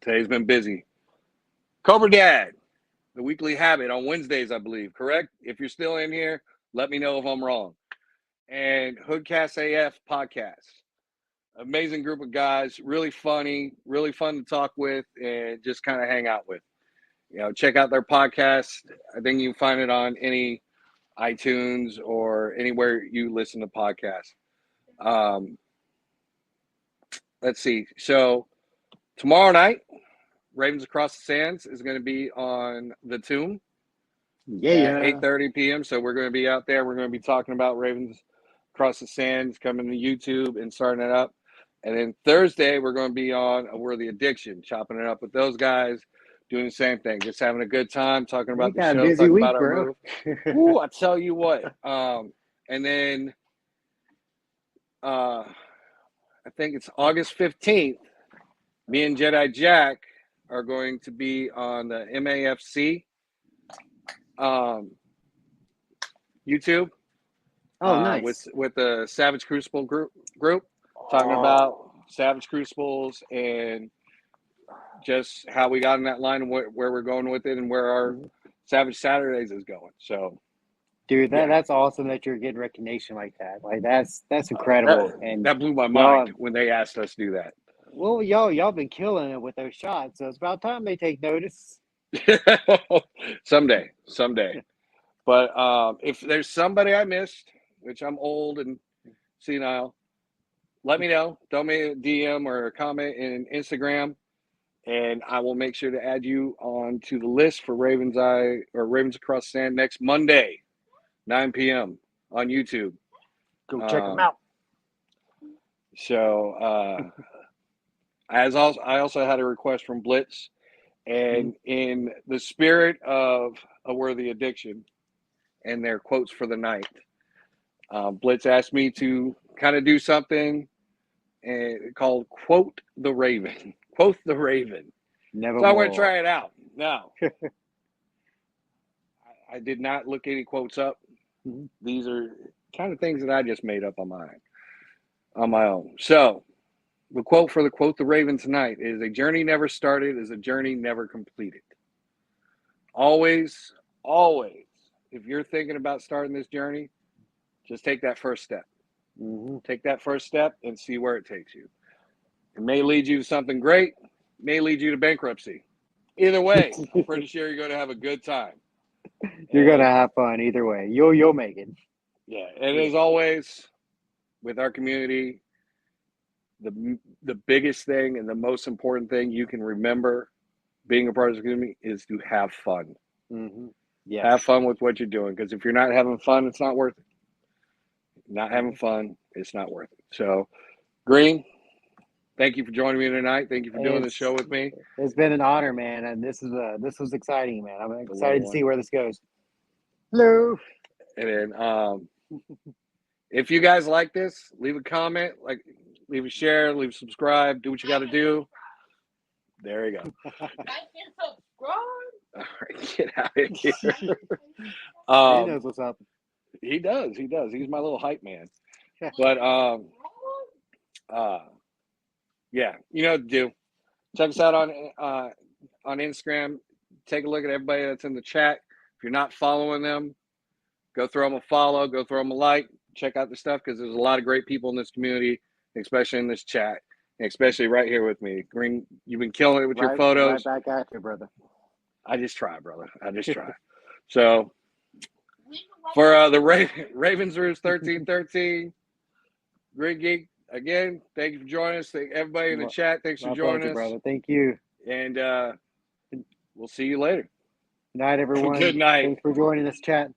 today's been busy. Cobra Dad, the weekly habit on Wednesdays, I believe. Correct? If you're still in here, let me know if I'm wrong. And Hoodcast AF podcast. Amazing group of guys, really funny, really fun to talk with, and just kind of hang out with. Check out their podcast. I think you can find it on any iTunes or anywhere you listen to podcasts. Let's see. So tomorrow night, Ravens Across the Sands is going to be on the Tomb at 8:30 p.m. So we're going to be out there. We're going to be talking about Ravens Across the Sands, coming to YouTube and starting it up. And then Thursday, we're going to be on A Worthy Addiction, chopping it up with those guys, doing the same thing, just having a good time, talking about the show, talking about our move. Ooh, I tell you what. And then I think it's August 15th, me and Jedi Jack are going to be on the MAFC YouTube. Oh, nice. With the Savage Crucible group talking about Savage Crucibles and just how we got in that line and where we're going with it and where our Savage Saturdays is going. So, dude, that's awesome that you're getting recognition like that. Like that's incredible. And that blew my mind when they asked us to do that. Well, y'all been killing it with those shots, so it's about time they take notice. Someday. But if there's somebody I missed, which I'm old and senile, let me know. Throw me a DM or a comment in Instagram, and I will make sure to add you onto the list for Ravens Across the Sand next Monday, 9 p.m. on YouTube. Go check them out. So, I also had a request from Blitz, and in the spirit of A Worthy Addiction and their quotes for the night, Blitz asked me to kind of do something called Quote the Raven. Quote the Raven. Never. So I want to try it out. Now, I did not look any quotes up. These are kind of things that I just made up on my own. So the quote for the Quote the Raven tonight is: a journey never started is a journey never completed. Always, if you're thinking about starting this journey, just take that first step. Take that first step and see where it takes you. It may lead you to something great, may lead you to bankruptcy. Either way, I'm pretty sure you're going to have a good time. You're going to have fun either way. You'll make it. Yeah, and as always, with our community, the biggest thing and the most important thing you can remember being a part of the community is to have fun. Yes. Have fun with what you're doing, because if you're not having fun, it's not worth it. Not having fun, it's not worth it. So, Green, thank you for joining me tonight. Thank you for doing this show with me. It's been an honor, man, and this was exciting, man. I'm excited to see where this goes. Hello. And then, if you guys like this, leave a comment, leave a share, leave a subscribe, do what you got to do. There you go. Like and subscribe. All right, get out of here. He knows what's up. He does. He's my little hype man. But yeah, you know what to do. Check us out on Instagram. Take a look at everybody that's in the chat. If you're not following them, go throw them a follow, go throw them a like, check out the stuff, because there's a lot of great people in this community, especially in this chat, and especially right here with me. Green, you've been killing it with your photos. Right back at you, brother. I just try, brother. I just try. So for the Ravens Roost 1313, Green Geek, again, thank you for joining us. Thank everybody in the chat. Thanks for My joining pleasure, us. brother. Thank you. And we'll see you later. Good night, everyone. Good night. Thanks for joining this chat.